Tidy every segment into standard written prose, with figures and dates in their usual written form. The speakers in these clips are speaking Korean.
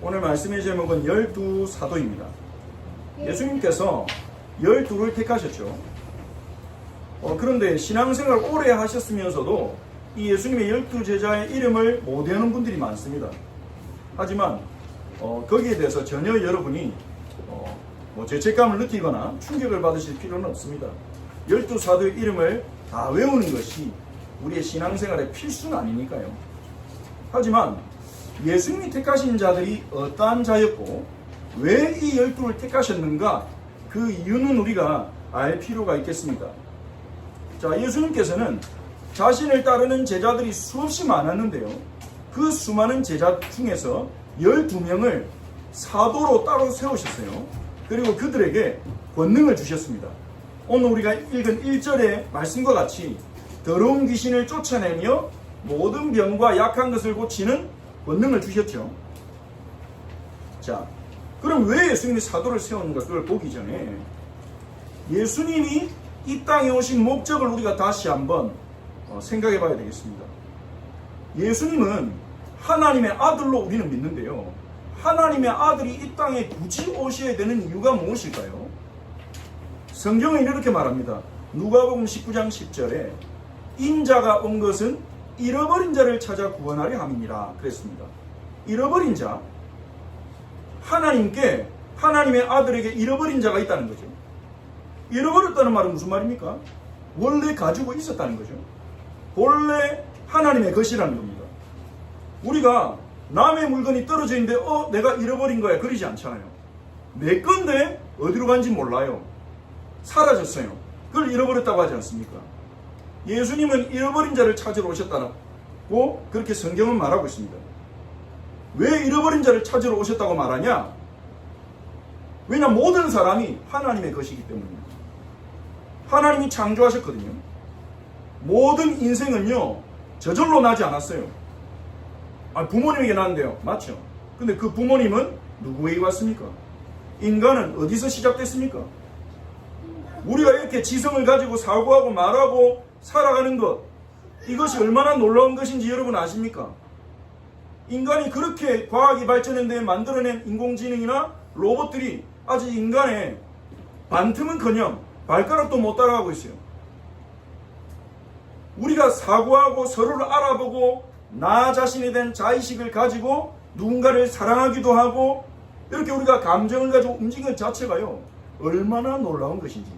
오늘 말씀의 제목은 12사도입니다. 예수님께서 12를 택하셨죠. 그런데 신앙생활 오래 하셨으면서도 이 예수님의 12제자의 이름을 못 외우는 분들이 많습니다. 하지만 거기에 대해서 전혀 여러분이 죄책감을 느끼거나 충격을 받으실 필요는 없습니다. 12사도의 이름을 다 외우는 것이 우리의 신앙생활의 필수는 아니니까요. 하지만 예수님이 택하신 자들이 어떠한 자였고 왜 이 12를 택하셨는가, 그 이유는 우리가 알 필요가 있겠습니다. 자, 예수님께서는 자신을 따르는 제자들이 수없이 많았는데요, 그 수많은 제자 중에서 12명을 사도로 따로 세우셨어요. 그리고 그들에게 권능을 주셨습니다. 오늘 우리가 읽은 1절의 말씀과 같이 더러운 귀신을 쫓아내며 모든 병과 약한 것을 고치는 권능을 주셨죠. 자, 그럼 왜 예수님이 사도를 세우는가, 그걸 보기 전에 예수님이 이 땅에 오신 목적을 우리가 다시 한번 생각해 봐야 되겠습니다. 예수님은 하나님의 아들로 우리는 믿는데요, 하나님의 아들이 이 땅에 굳이 오셔야 되는 이유가 무엇일까요? 성경은 이렇게 말합니다. 누가복음 19장 10절에 인자가 온 것은 잃어버린 자를 찾아 구원하려 함이니라 그랬습니다. 잃어버린 자, 하나님께, 하나님의 아들에게 잃어버린 자가 있다는 거죠. 잃어버렸다는 말은 무슨 말입니까? 원래 가지고 있었다는 거죠. 본래 하나님의 것이라는 겁니다. 우리가 남의 물건이 떨어져 있는데 내가 잃어버린 거야, 그러지 않잖아요. 내 건데 어디로 간지 몰라요. 사라졌어요. 그걸 잃어버렸다고 하지 않습니까? 예수님은 잃어버린 자를 찾으러 오셨다고 그렇게 성경은 말하고 있습니다. 왜 잃어버린 자를 찾으러 오셨다고 말하냐? 왜냐하면 모든 사람이 하나님의 것이기 때문입니다. 하나님이 창조하셨거든요. 모든 인생은요, 저절로 나지 않았어요. 부모님에게 났는데요, 맞죠? 근데 그 부모님은 누구에게 왔습니까? 인간은 어디서 시작됐습니까? 우리가 이렇게 지성을 가지고 사고하고 말하고 살아가는 것, 이것이 얼마나 놀라운 것인지 여러분 아십니까? 인간이 그렇게 과학이 발전했는데 만들어낸 인공지능이나 로봇들이 아직 인간의 반틈은커녕 발가락도 못 따라가고 있어요. 우리가 사고하고 서로를 알아보고 나 자신에 대한 자의식을 가지고 누군가를 사랑하기도 하고 이렇게 우리가 감정을 가지고 움직이는 것 자체가요, 얼마나 놀라운 것인지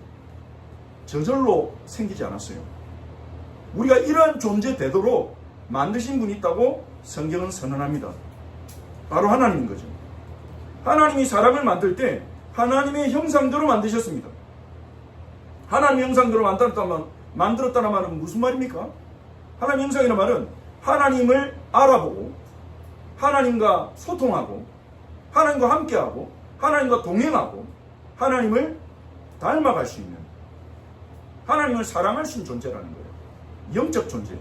저절로 생기지 않았어요. 우리가 이러한 존재 되도록 만드신 분이 있다고 성경은 선언합니다. 바로 하나님인 거죠. 하나님이 사람을 만들 때 하나님의 형상대로 만드셨습니다. 하나님의 형상대로 만들었다는 말은 무슨 말입니까? 하나님의 형상이라는 말은 하나님을 알아보고 하나님과 소통하고 하나님과 함께하고 하나님과 동행하고 하나님을 닮아갈 수 있는, 하나님을 사랑할 수 있는 존재라는 거예요. 영적 존재.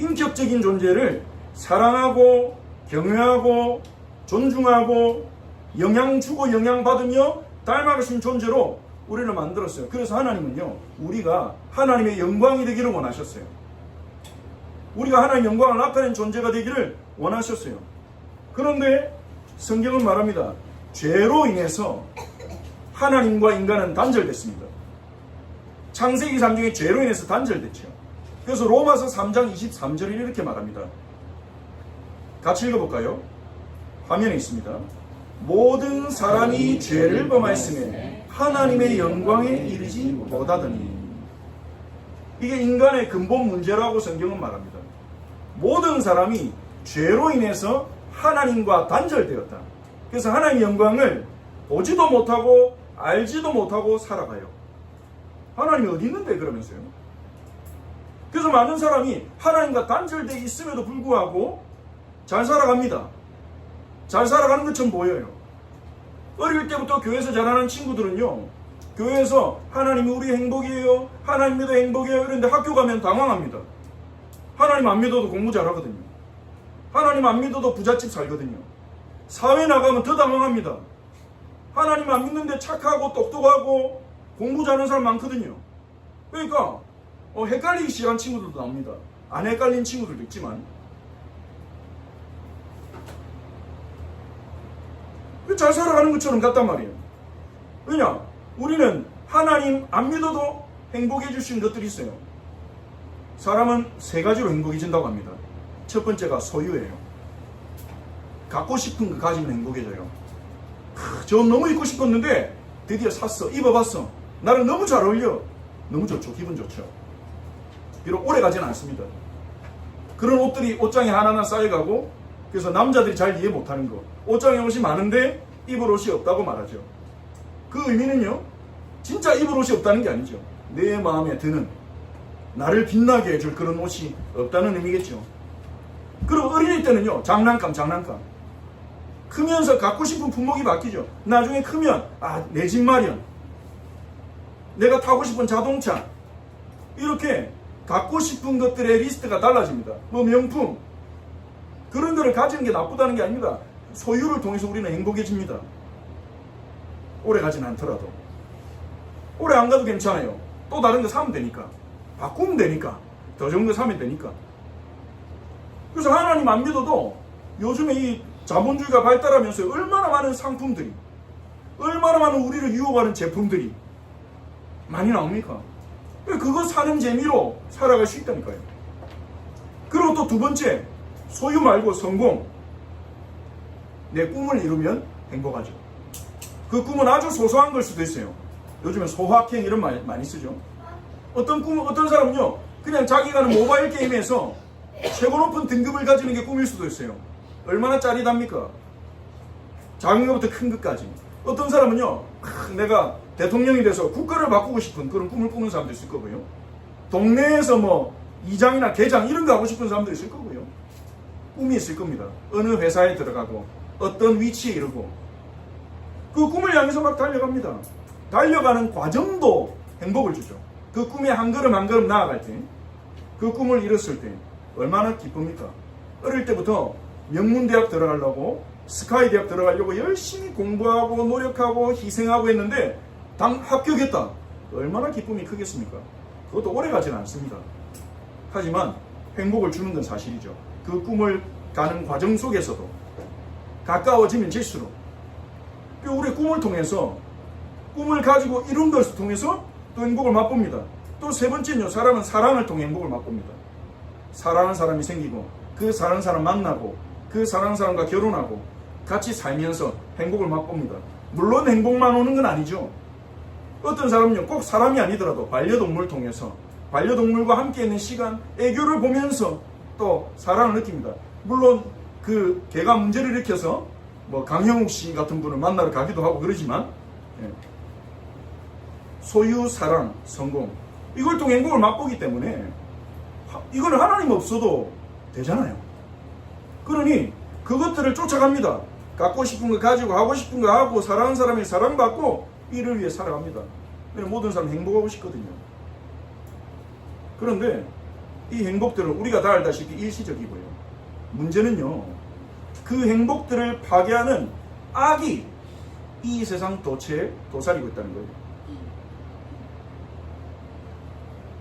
인격적인 존재를 사랑하고 경외하고 존중하고 영향 주고 영향 받으며 닮아갈 수 있는 존재로 우리를 만들었어요. 그래서 하나님은요, 우리가 하나님의 영광이 되기를 원하셨어요. 우리가 하나님의 영광을 나타내는 존재가 되기를 원하셨어요. 그런데 성경은 말합니다. 죄로 인해서 하나님과 인간은 단절됐습니다. 창세기 3장에 죄로 인해서 단절됐죠. 그래서 로마서 3장 23절에 이렇게 말합니다. 같이 읽어볼까요? 화면에 있습니다. 모든 사람이 죄를 범하였으며 하나님의 영광에 이르지 못하더니. 이게 인간의 근본 문제라고 성경은 말합니다. 모든 사람이 죄로 인해서 하나님과 단절되었다. 그래서 하나님의 영광을 보지도 못하고 알지도 못하고 살아가요. 하나님이 어디 있는데 그러면서요. 그래서 많은 사람이 하나님과 단절되어 있음에도 불구하고 잘 살아갑니다. 잘 살아가는 것처럼 보여요. 어릴 때부터 교회에서 자라는 친구들은요, 교회에서 하나님이 우리 행복이에요, 하나님 믿어 행복이에요 이런데 학교 가면 당황합니다. 하나님 안 믿어도 공부 잘하거든요. 하나님 안 믿어도 부잣집 살거든요. 사회 나가면 더 당황합니다. 하나님 안 믿는데 착하고 똑똑하고 공부 잘하는 사람 많거든요. 그러니까 헷갈리기 시작한 친구들도 나옵니다. 안 헷갈린 친구들도 있지만 잘 살아가는 것처럼 같단 말이에요. 왜냐? 우리는 하나님 안 믿어도 행복해 주신 것들이 있어요. 사람은 세 가지로 행복해진다고 합니다. 첫 번째가 소유예요. 갖고 싶은 거 가지면 행복해져요. 저 너무 입고 싶었는데 드디어 샀어. 입어봤어. 나랑 너무 잘 어울려. 너무 좋죠. 기분 좋죠. 비록 오래 가지는 않습니다. 그런 옷들이 옷장에 하나하나 쌓여가고, 그래서 남자들이 잘 이해 못하는 거, 옷장에 옷이 많은데 입을 옷이 없다고 말하죠. 그 의미는요, 진짜 입을 옷이 없다는 게 아니죠. 내 마음에 드는, 나를 빛나게 해줄 그런 옷이 없다는 의미겠죠. 그리고 어린이 때는요, 장난감. 크면서 갖고 싶은 품목이 바뀌죠. 나중에 크면 내 집 마련, 내가 타고 싶은 자동차, 이렇게 갖고 싶은 것들의 리스트가 달라집니다. 뭐 명품, 그런 거를 가지는 게 나쁘다는 게 아닙니다. 소유를 통해서 우리는 행복해집니다. 오래 가진 않더라도. 오래 안 가도 괜찮아요. 또 다른 거 사면 되니까. 바꾸면 되니까. 더 좋은 거 사면 되니까. 그래서 하나님 안 믿어도 요즘에 이 자본주의가 발달하면서 얼마나 많은 상품들이, 얼마나 많은 우리를 유혹하는 제품들이 많이 나옵니까? 그거 사는 재미로 살아갈 수 있다니까요. 그리고 또 두 번째, 소유 말고 성공. 내 꿈을 이루면 행복하죠. 그 꿈은 아주 소소한 걸 수도 있어요. 요즘엔 소확행 이런 말 많이 쓰죠. 어떤 사람은요, 그냥 자기가 하는 모바일 게임에서 최고 높은 등급을 가지는 게 꿈일 수도 있어요. 얼마나 짜릿합니까? 작은 것부터 큰 것까지. 어떤 사람은요, 내가 대통령이 돼서 국가를 바꾸고 싶은 그런 꿈을 꾸는 사람도 있을 거고요. 동네에서 뭐 이장이나 계장 이런 거 하고 싶은 사람도 있을 거고요. 꿈이 있을 겁니다. 어느 회사에 들어가고 어떤 위치에 이르고 그 꿈을 향해서 막 달려갑니다. 달려가는 과정도 행복을 주죠. 그 꿈에 한 걸음 한 걸음 나아갈 때, 그 꿈을 이뤘을 때 얼마나 기쁩니까? 어릴 때부터 명문대학 들어가려고, 스카이대학 들어가려고 열심히 공부하고 노력하고 희생하고 했는데 합격했다. 얼마나 기쁨이 크겠습니까? 그것도 오래 가지는 않습니다. 하지만 행복을 주는 건 사실이죠. 그 꿈을 가는 과정 속에서도 가까워지면 질수록 우리 꿈을 통해서, 꿈을 가지고 이룬 것을 통해서 또 행복을 맛봅니다. 또 세 번째는요, 사람은 사랑을 통해 행복을 맛봅니다. 사랑하는 사람이 생기고, 그 사랑하는 사람 만나고, 그 사랑하는 사람과 결혼하고 같이 살면서 행복을 맛봅니다. 물론 행복만 오는 건 아니죠. 어떤 사람은요, 꼭 사람이 아니더라도 반려동물을 통해서, 반려동물과 함께 있는 시간, 애교를 보면서 또 사랑을 느낍니다. 물론 그 개가 문제를 일으켜서 뭐 강형욱 씨 같은 분을 만나러 가기도 하고 그러지만, 소유, 사랑, 성공, 이걸 통해 행복을 맛보기 때문에 이거는 하나님 없어도 되잖아요. 그러니 그것들을 쫓아갑니다. 갖고 싶은 거 가지고, 하고 싶은 거 하고, 사랑하는 사람이 사랑받고 이를 위해 살아갑니다. 모든 사람 행복하고 싶거든요. 그런데 이 행복들은 우리가 다 알다시피 일시적이고요. 문제는요, 그 행복들을 파괴하는 악이 이 세상 도체에 도사리고 있다는 거예요.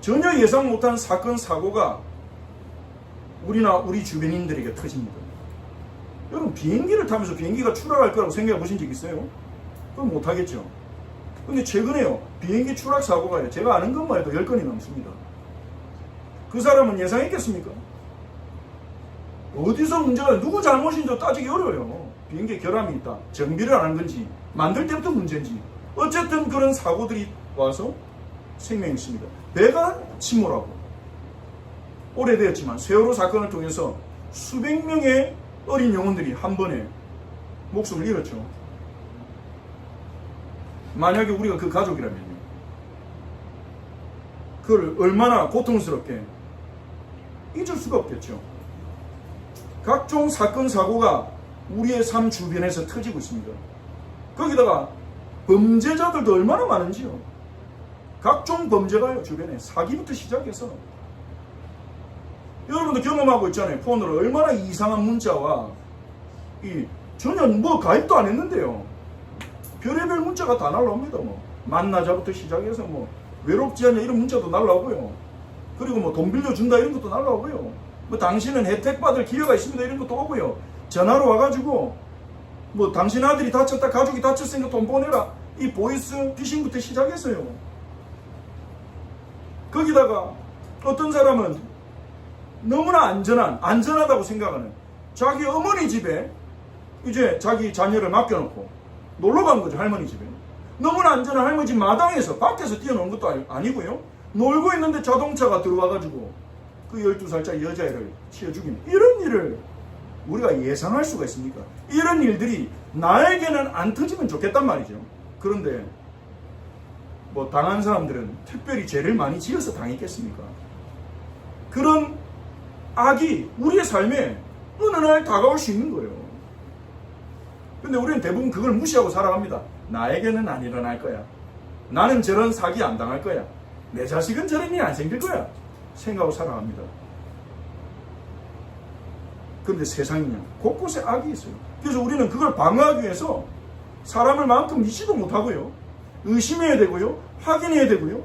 전혀 예상 못한 사건, 사고가 우리나 우리 주변인들에게 터집니다. 여러분, 비행기를 타면서 비행기가 추락할 거라고 생각해 보신 적 있어요? 그럼 못하겠죠. 근데 최근에요, 비행기 추락 사고가요, 제가 아는 것만 해도 10건이 넘습니다. 그 사람은 예상했겠습니까? 어디서 문제가, 누구 잘못인지 따지기 어려워요. 비행기에 결함이 있다, 정비를 안 한 건지, 만들 때부터 문제인지, 어쨌든 그런 사고들이 와서 생명이 있습니다. 배가 침몰하고, 오래되었지만 세월호 사건을 통해서 수백 명의 어린 영혼들이 한 번에 목숨을 잃었죠. 만약에 우리가 그 가족이라면요, 그걸 얼마나 고통스럽게 잊을 수가 없겠죠. 각종 사건, 사고가 우리의 삶 주변에서 터지고 있습니다. 거기다가 범죄자들도 얼마나 많은지요. 각종 범죄가요, 주변에. 사기부터 시작해서. 여러분도 경험하고 있잖아요. 폰으로 얼마나 이상한 문자와, 전혀 뭐 가입도 안 했는데요, 별의별 문자가 다 날라옵니다. 뭐 만나자부터 시작해서 뭐 외롭지 않냐 이런 문자도 날라오고요. 그리고 뭐 돈 빌려준다 이런 것도 날라오고요. 뭐 당신은 혜택 받을 기회가 있습니다 이런 것도 오고요. 전화로 와가지고 뭐 당신 아들이 다쳤다, 가족이 다쳤으니까 돈 보내라. 이 보이스 피싱부터 시작했어요. 거기다가 어떤 사람은 너무나 안전하다고 생각하는 자기 어머니 집에 이제 자기 자녀를 맡겨놓고 놀러 간 거죠. 할머니 집에. 너무나 안전한 할머니 집 마당에서 밖에서 뛰어노는 것도 아니고요. 놀고 있는데 자동차가 들어와가지고 그 12살짜리 여자애를 치어 죽이는 이런 일을 우리가 예상할 수가 있습니까? 이런 일들이 나에게는 안 터지면 좋겠단 말이죠. 그런데 뭐 당한 사람들은 특별히 죄를 많이 지어서 당했겠습니까? 그런 악이 우리의 삶에 어느 날 다가올 수 있는 거예요. 근데 우리는 대부분 그걸 무시하고 살아갑니다. 나에게는 안 일어날 거야. 나는 저런 사기 안 당할 거야. 내 자식은 저런 일이 안 생길 거야. 생각하고 살아갑니다. 그런데 세상이냐? 곳곳에 악이 있어요. 그래서 우리는 그걸 방어하기 위해서 사람을 마음껏 믿지도 못하고요. 의심해야 되고요. 확인해야 되고요.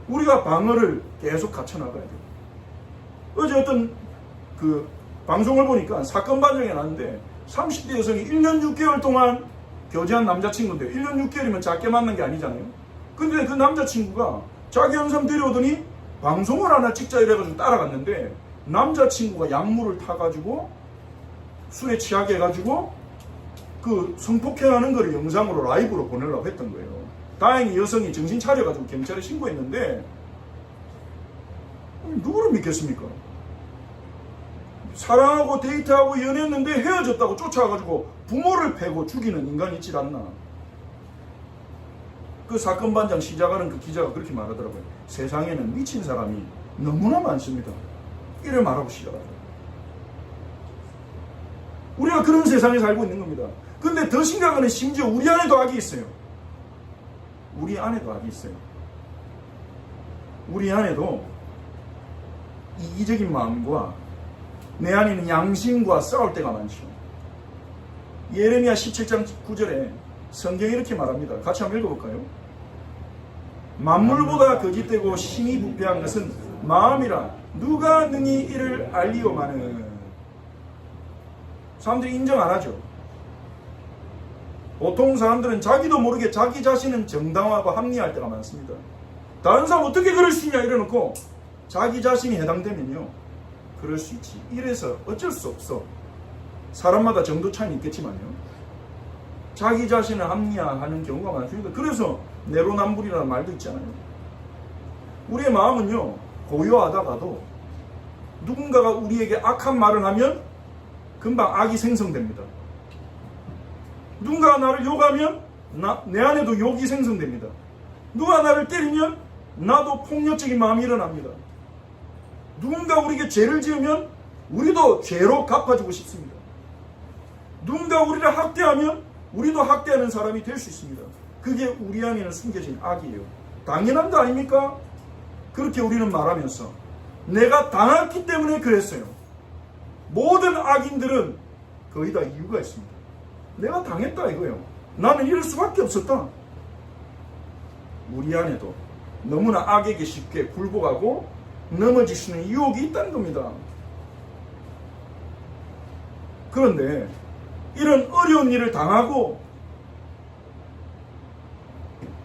우리가 방어를 계속 갖춰나가야 돼요. 어제 어떤 그 방송을 보니까 사건 반영이 났는데 30대 여성이 1년 6개월 동안 교제한 남자친구인데 1년 6개월이면 작게 만난 게 아니잖아요. 근데 그 남자친구가 자기 영상 데려오더니 방송을 하나 찍자 이래가지고 따라갔는데 남자친구가 약물을 타가지고 술에 취하게 해가지고 그 성폭행하는 거를 영상으로 라이브로 보내려고 했던 거예요. 다행히 여성이 정신 차려가지고 경찰에 신고했는데 누구를 믿겠습니까? 사랑하고 데이트하고 연애했는데 헤어졌다고 쫓아와가지고 부모를 패고 죽이는 인간이 있질 않나. 그 사건 반장 시작하는 그 기자가 그렇게 말하더라고요. 세상에는 미친 사람이 너무나 많습니다. 이를 말하고 시작하죠. 우리가 그런 세상에 살고 있는 겁니다. 근데 더 심각한 건 심지어 우리 안에도 악이 있어요. 우리 안에도 악이 있어요. 우리 안에도 이기적인 마음과 내 안에 있는 양심과 싸울 때가 많죠. 예레미야 17장 9절에 성경이 이렇게 말합니다. 같이 한번 읽어볼까요? 만물보다 거짓되고 심히 부패한 것은 마음이라 누가 능히 이를 알리오마는. 사람들이 인정 안 하죠. 보통 사람들은 자기도 모르게 자기 자신은 정당화하고 합리화할 때가 많습니다. 다른 사람 어떻게 그럴 수 있냐 이래놓고 자기 자신이 해당되면요 그럴 수 있지. 이래서 어쩔 수 없어. 사람마다 정도 차이는 있겠지만요 자기 자신을 합리화하는 경우가 많습니다. 그래서 내로남불이라는 말도 있잖아요. 우리의 마음은요 고요하다가도 누군가가 우리에게 악한 말을 하면 금방 악이 생성됩니다. 누군가 나를 욕하면 내 안에도 욕이 생성됩니다. 누가 나를 때리면 나도 폭력적인 마음이 일어납니다. 누군가 우리에게 죄를 지으면 우리도 죄로 갚아주고 싶습니다. 누군가 우리를 학대하면 우리도 학대하는 사람이 될 수 있습니다. 그게 우리 안에는 숨겨진 악이에요. 당연한 거 아닙니까? 그렇게 우리는 말하면서 내가 당했기 때문에 그랬어요. 모든 악인들은 거의 다 이유가 있습니다. 내가 당했다 이거예요. 나는 이럴 수밖에 없었다. 우리 안에도 너무나 악에게 쉽게 굴복하고 넘어질 수 있는 유혹이 있다는 겁니다. 그런데 이런 어려운 일을 당하고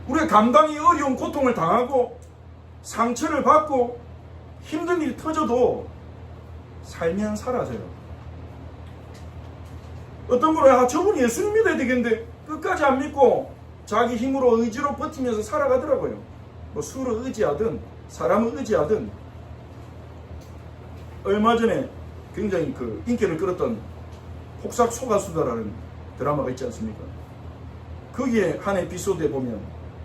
우리가 감당이 어려운 고통을 당하고 상처를 받고 힘든 일이 터져도 살면 사라져요. 어떤 분은 저분이 예수님 믿어야 되겠는데 끝까지 안 믿고 자기 힘으로 의지로 버티면서 살아가더라고요. 뭐 수를 의지하든 사람을 의지하든. 얼마 전에 굉장히 그 인기를 끌었던 폭삭 소가수다라는 드라마가 있지 않습니까? 거기에 한 에피소드에 보면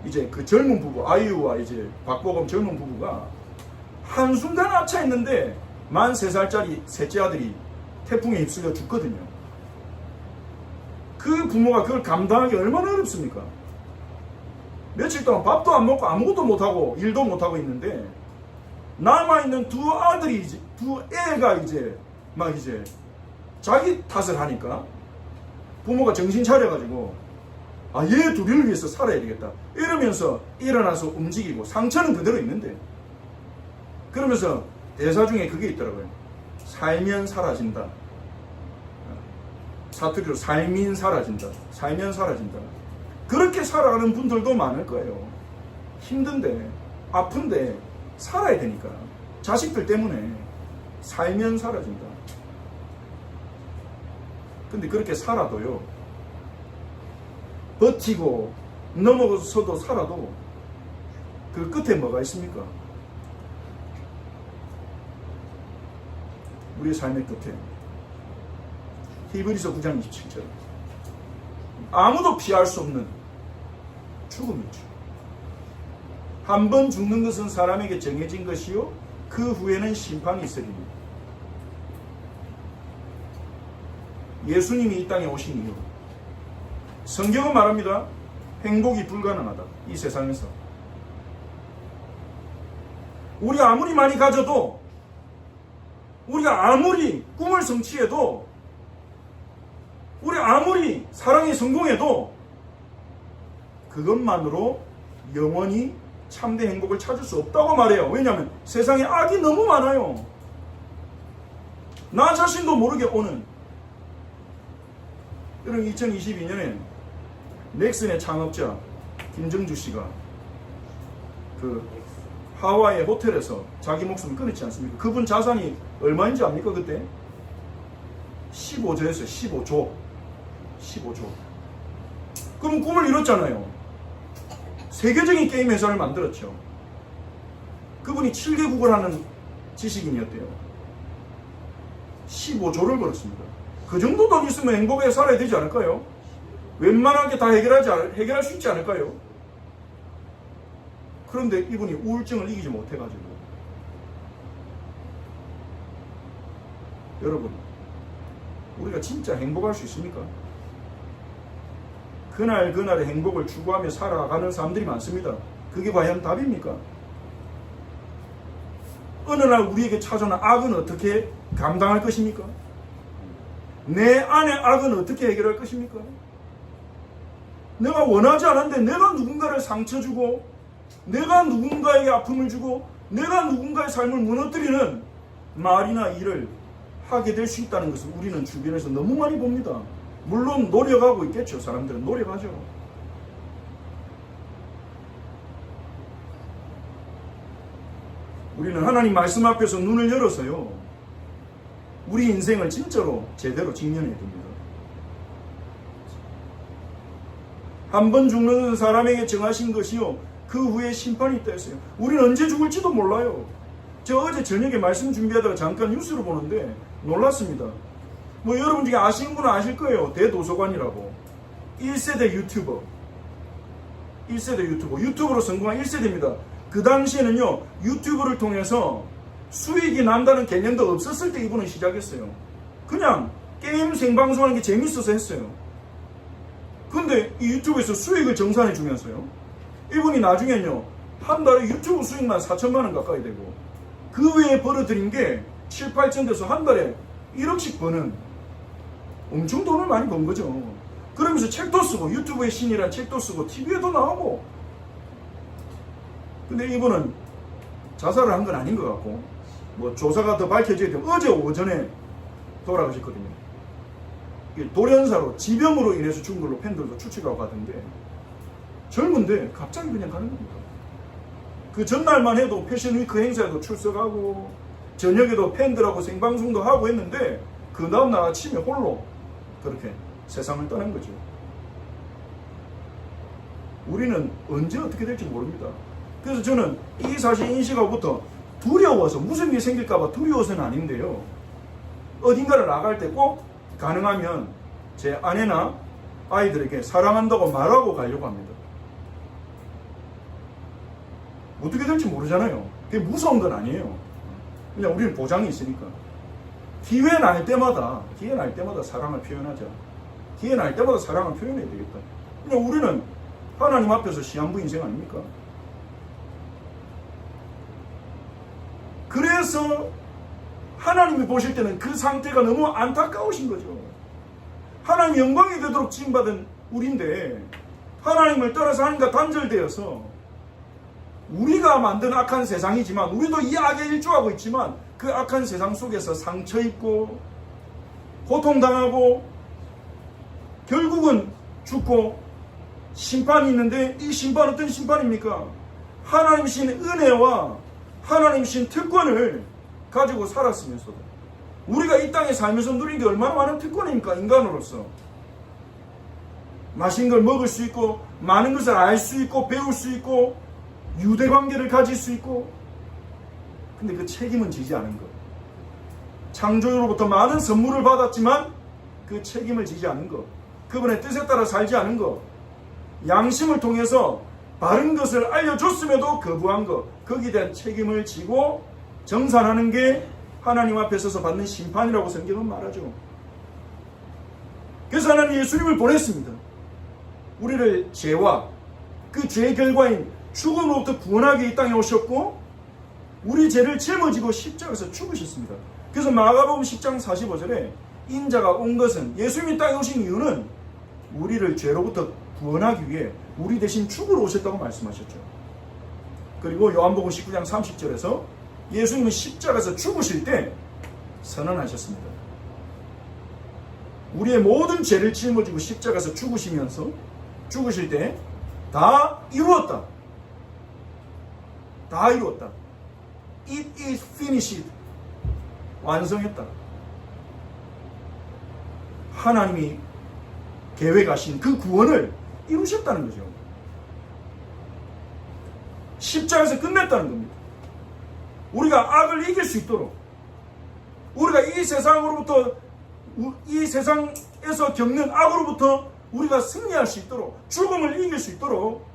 이제 그 젊은 부부 아이유와 이제 박보검 젊은 부부가 한순간 아차했는데 만 3살짜리 셋째 아들이 태풍에 휩쓸려 죽거든요. 그 부모가 그걸 감당하기 얼마나 어렵습니까? 며칠 동안 밥도 안 먹고 아무것도 못하고 일도 못하고 있는데 남아있는 두 아들이 두 애가 이제 막 이제 자기 탓을 하니까 부모가 정신 차려가지고 얘 둘을 위해서 살아야 되겠다 이러면서 일어나서 움직이고 상처는 그대로 있는데 그러면서 대사 중에 그게 있더라고요. 살면 사라진다. 사투리로 살면 사라진다. 살면 사라진다. 그렇게 살아가는 분들도 많을 거예요. 힘든데, 아픈데 살아야 되니까. 자식들 때문에 살면 사라진다. 근데 그렇게 살아도요, 버티고 넘어서도 살아도 그 끝에 뭐가 있습니까? 우리의 삶의 끝에 히브리서 9장 27절, 아무도 피할 수 없는 죽음이죠. 한 번 죽는 것은 사람에게 정해진 것이요 그 후에는 심판이 있으리니. 예수님이 이 땅에 오신 이유, 성경은 말합니다. 행복이 불가능하다. 이 세상에서 우리 아무리 많이 가져도, 우리가 아무리 꿈을 성취해도, 우리 아무리 사랑에 성공해도 그것만으로 영원히 참된 행복을 찾을 수 없다고 말해요. 왜냐하면 세상에 악이 너무 많아요. 나 자신도 모르게 오는. 여러분, 2022년에 넥슨의 창업자 김정주 씨가 그 하와이의 호텔에서 자기 목숨을 끊었지 않습니까? 그분 자산이 얼마인지 압니까? 그때 15조였어요. 15조. 그럼 꿈을 이뤘잖아요. 세계적인 게임 회사를 만들었죠. 그분이 7개국을 하는 지식인이었대요. 15조를 벌었습니다. 그 정도 돈 있으면 행복하게 살아야 되지 않을까요? 웬만하게 다 해결할 수 있지 않을까요? 그런데 이분이 우울증을 이기지 못해가지고. 여러분, 우리가 진짜 행복할 수 있습니까? 그날의 행복을 추구하며 살아가는 사람들이 많습니다. 그게 과연 답입니까? 어느 날 우리에게 찾아오는 악은 어떻게 감당할 것입니까? 내 안의 악은 어떻게 해결할 것입니까? 내가 원하지 않았는데 내가 누군가를 상처 주고, 내가 누군가에게 아픔을 주고, 내가 누군가의 삶을 무너뜨리는 말이나 일을 하게 될 수 있다는 것을 우리는 주변에서 너무 많이 봅니다. 물론 노력하고 있겠죠. 사람들은 노력하죠. 우리는 하나님 말씀 앞에서 눈을 열어서요, 우리 인생을 진짜로 제대로 직면해야 됩니다. 한 번 죽는 사람에게 정하신 것이요 그 후에 심판이 있다 했어요. 우리는 언제 죽을지도 몰라요. 저 어제 저녁에 말씀 준비하다가 잠깐 뉴스를 보는데 놀랐습니다. 뭐 여러분 중에 아시는 분은 아실 거예요. 대도서관이라고. 1세대 유튜버. 유튜버로 성공한 1세대입니다. 그 당시에는요, 유튜브를 통해서 수익이 난다는 개념도 없었을 때 이분은 시작했어요. 그냥 게임 생방송하는 게 재밌어서 했어요. 근데 이 유튜브에서 수익을 정산해 주면서요, 이분이 나중에는요, 한 달에 유튜브 수익만 4천만 원 가까이 되고, 그 외에 벌어들인 게 7, 8천 돼서 한 달에 1억씩 버는 엄청 돈을 많이 번 거죠. 그러면서 책도 쓰고, 유튜브의 신이란 책도 쓰고, TV에도 나오고. 근데 이분은 자살을 한 건 아닌 것 같고, 뭐 조사가 더 밝혀져야 돼요. 어제 오전에 돌아가셨거든요. 돌연사로 지병으로 인해서 죽은 걸로 팬들도 추측하고 하던데, 젊은데 갑자기 그냥 가는 겁니다. 그 전날만 해도 패션위크 행사에도 출석하고, 저녁에도 팬들하고 생방송도 하고 했는데, 그 다음날 아침에 홀로 그렇게 세상을 떠난 거죠. 우리는 언제 어떻게 될지 모릅니다. 그래서 저는 이 사실 인식하고부터 두려워서, 무슨 일이 생길까봐 두려워서는 아닌데요, 어딘가를 나갈 때 꼭 가능하면 제 아내나 아이들에게 사랑한다고 말하고 가려고 합니다. 어떻게 될지 모르잖아요. 그게 무서운 건 아니에요. 그냥 우리는 보장이 있으니까. 기회 날 때마다 사랑을 표현하자. 기회 날 때마다 사랑을 표현해야 되겠다. 그냥 우리는 하나님 앞에서 시한부 인생 아닙니까? 그래서 하나님이 보실 때는 그 상태가 너무 안타까우신 거죠. 하나님 영광이 되도록 지음받은 우리인데, 하나님을 떠나서 하나님과 단절되어서 우리가 만든 악한 세상이지만, 우리도 이 악에 일조하고 있지만, 그 악한 세상 속에서 상처 입고 고통당하고 결국은 죽고 심판이 있는데, 이 심판 어떤 심판입니까? 하나님 신 은혜와 하나님 신 특권을 가지고 살았으면서도 우리가 이 땅에 살면서 누린 게 얼마나 많은 특권입니까? 인간으로서 맛있는 걸 먹을 수 있고, 많은 것을 알 수 있고, 배울 수 있고, 유대관계를 가질 수 있고. 근데 그 책임은 지지 않은 것. 창조주로부터 많은 선물을 받았지만 그 책임을 지지 않은 것. 그분의 뜻에 따라 살지 않은 것. 양심을 통해서 바른 것을 알려줬음에도 거부한 것. 거기에 대한 책임을 지고 정산하는 게 하나님 앞에 서서 받는 심판이라고 성경은 말하죠. 그래서 하나님 예수님을 보냈습니다. 우리를 죄와 그 죄의 결과인 죽음으로부터 구원하기 이 땅에 오셨고, 우리 죄를 짊어지고 십자가에서 죽으셨습니다. 그래서 마가복음 10장 45절에 인자가 온 것은, 예수님이 땅에 오신 이유는 우리를 죄로부터 구원하기 위해 우리 대신 죽으러 오셨다고 말씀하셨죠. 그리고 요한복음 19장 30절에서 예수님은 십자가에서 죽으실 때 선언하셨습니다. 우리의 모든 죄를 짊어지고 십자가에서 죽으실 때 다 이루었다. 다 이루었다. It is finished. 완성했다. 하나님이 계획하신 그 구원을 이루셨다는 거죠. 십자가에서 끝냈다는 겁니다. 우리가 악을 이길 수 있도록, 우리가 이 세상에서 겪는 악으로부터 우리가 승리할 수 있도록, 죽음을 이길 수 있도록,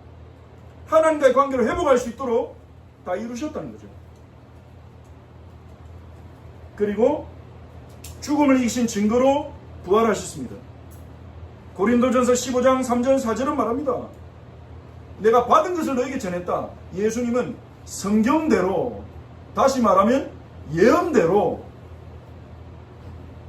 하나님과의 관계를 회복할 수 있도록 다 이루셨다는 거죠. 그리고 죽음을 이기신 증거로 부활하셨습니다. 고린도전서 15장 3절 4절은 말합니다. 내가 받은 것을 너에게 전했다. 예수님은 성경대로, 다시 말하면 예언대로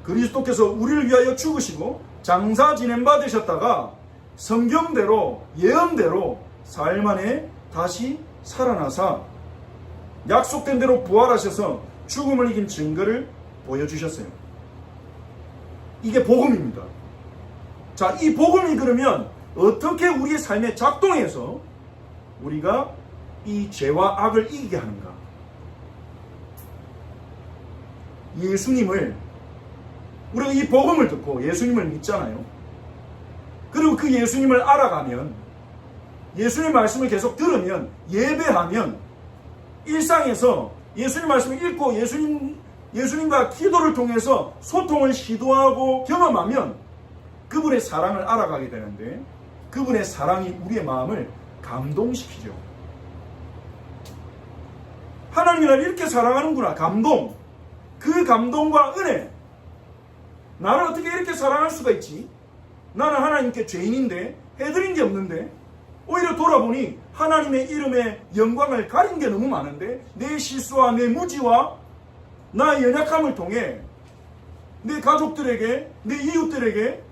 그리스도께서 우리를 위하여 죽으시고 장사 지낸 바 되셨다가 성경대로, 예언대로 사흘 만에 다시 살아나사 약속된 대로 부활하셔서 죽음을 이긴 증거를 보여주셨어요. 이게 복음입니다. 자, 이 복음이 그러면 어떻게 우리의 삶에 작동해서 우리가 이 죄와 악을 이기게 하는가? 우리가 이 복음을 듣고 예수님을 믿잖아요. 그리고 그 예수님을 알아가면, 예수님 말씀을 계속 들으면, 예배하면, 일상에서 예수님 말씀을 읽고 예수님과 기도를 통해서 소통을 시도하고 경험하면 그분의 사랑을 알아가게 되는데, 그분의 사랑이 우리의 마음을 감동시키죠. 하나님이 나를 이렇게 사랑하는구나. 감동. 그 감동과 은혜. 나를 어떻게 이렇게 사랑할 수가 있지? 나는 하나님께 죄인인데, 해드린 게 없는데, 오히려 돌아보니 하나님의 이름에 영광을 가린 게 너무 많은데, 내 실수와 내 무지와 나의 연약함을 통해 내 가족들에게, 내 이웃들에게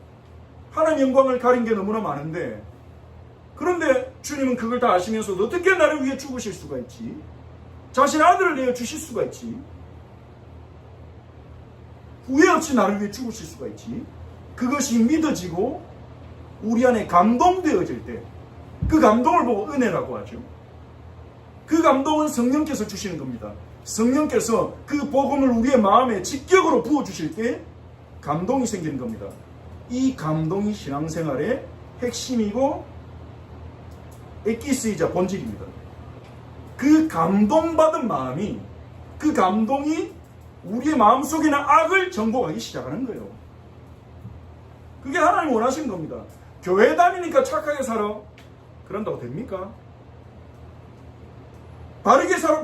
하나님 영광을 가린 게 너무나 많은데, 그런데 주님은 그걸 다 아시면서도 어떻게 나를 위해 죽으실 수가 있지? 자신의 아들을 내어 주실 수가 있지? 후회 없이 나를 위해 죽으실 수가 있지? 그것이 믿어지고 우리 안에 감동되어질 때, 그 감동을 보고 은혜라고 하죠. 그 감동은 성령께서 주시는 겁니다. 성령께서 그 복음을 우리의 마음에 직격으로 부어주실 때 감동이 생기는 겁니다. 이 감동이 신앙생활의 핵심이고 에키스이자 본질입니다. 그 감동받은 마음이, 그 감동이 우리의 마음속에 있는 악을 정복하기 시작하는 거예요. 그게 하나님 원하시는 겁니다. 교회 다니니까 착하게 살아. 그런다고 됩니까? 바르게 살아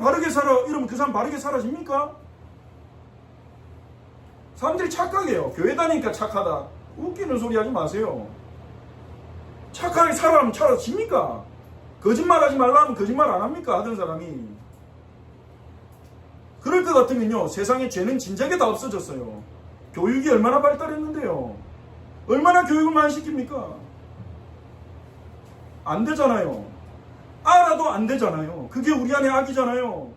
이러면 그 사람 바르게 살아집니까? 사람들이 착각해요. 교회 다니니까 착하다. 웃기는 소리 하지 마세요. 착하게 살아라면 살아집니까? 거짓말하지 말라면 거짓말 안 합니까? 하던 사람이. 그럴 것 같으면요, 세상에 죄는 진작에 다 없어졌어요. 교육이 얼마나 발달했는데요. 얼마나 교육을 많이 시킵니까? 안 되잖아요. 알아도 안 되잖아요. 그게 우리 안에 악이잖아요.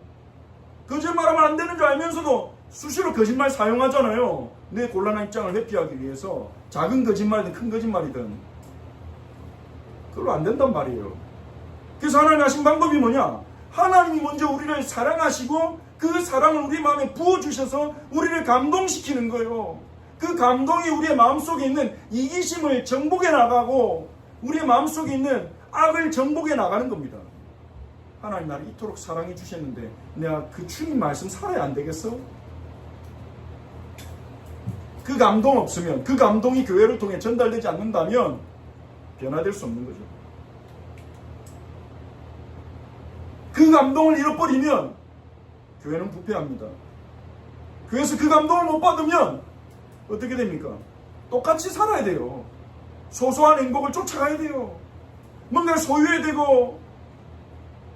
거짓말하면 안 되는 줄 알면서도 수시로 거짓말 사용하잖아요. 내 곤란한 입장을 회피하기 위해서 작은 거짓말이든 큰 거짓말이든 그걸로 안 된단 말이에요. 그래서 하나님 하신 방법이 뭐냐? 하나님이 먼저 우리를 사랑하시고 그 사랑을 우리 마음에 부어주셔서 우리를 감동시키는 거예요. 그 감동이 우리의 마음속에 있는 이기심을 정복해 나가고 우리의 마음속에 있는 악을 정복해 나가는 겁니다. 하나님 나를 이토록 사랑해 주셨는데 내가 그 주님 말씀 살아야 안 되겠어? 그 감동 없으면, 그 감동이 교회를 통해 전달되지 않는다면 변화될 수 없는 거죠. 그 감동을 잃어버리면 교회는 부패합니다. 그래서 그 감동을 못 받으면 어떻게 됩니까? 똑같이 살아야 돼요. 소소한 행복을 쫓아가야 돼요. 뭔가 소유해야 되고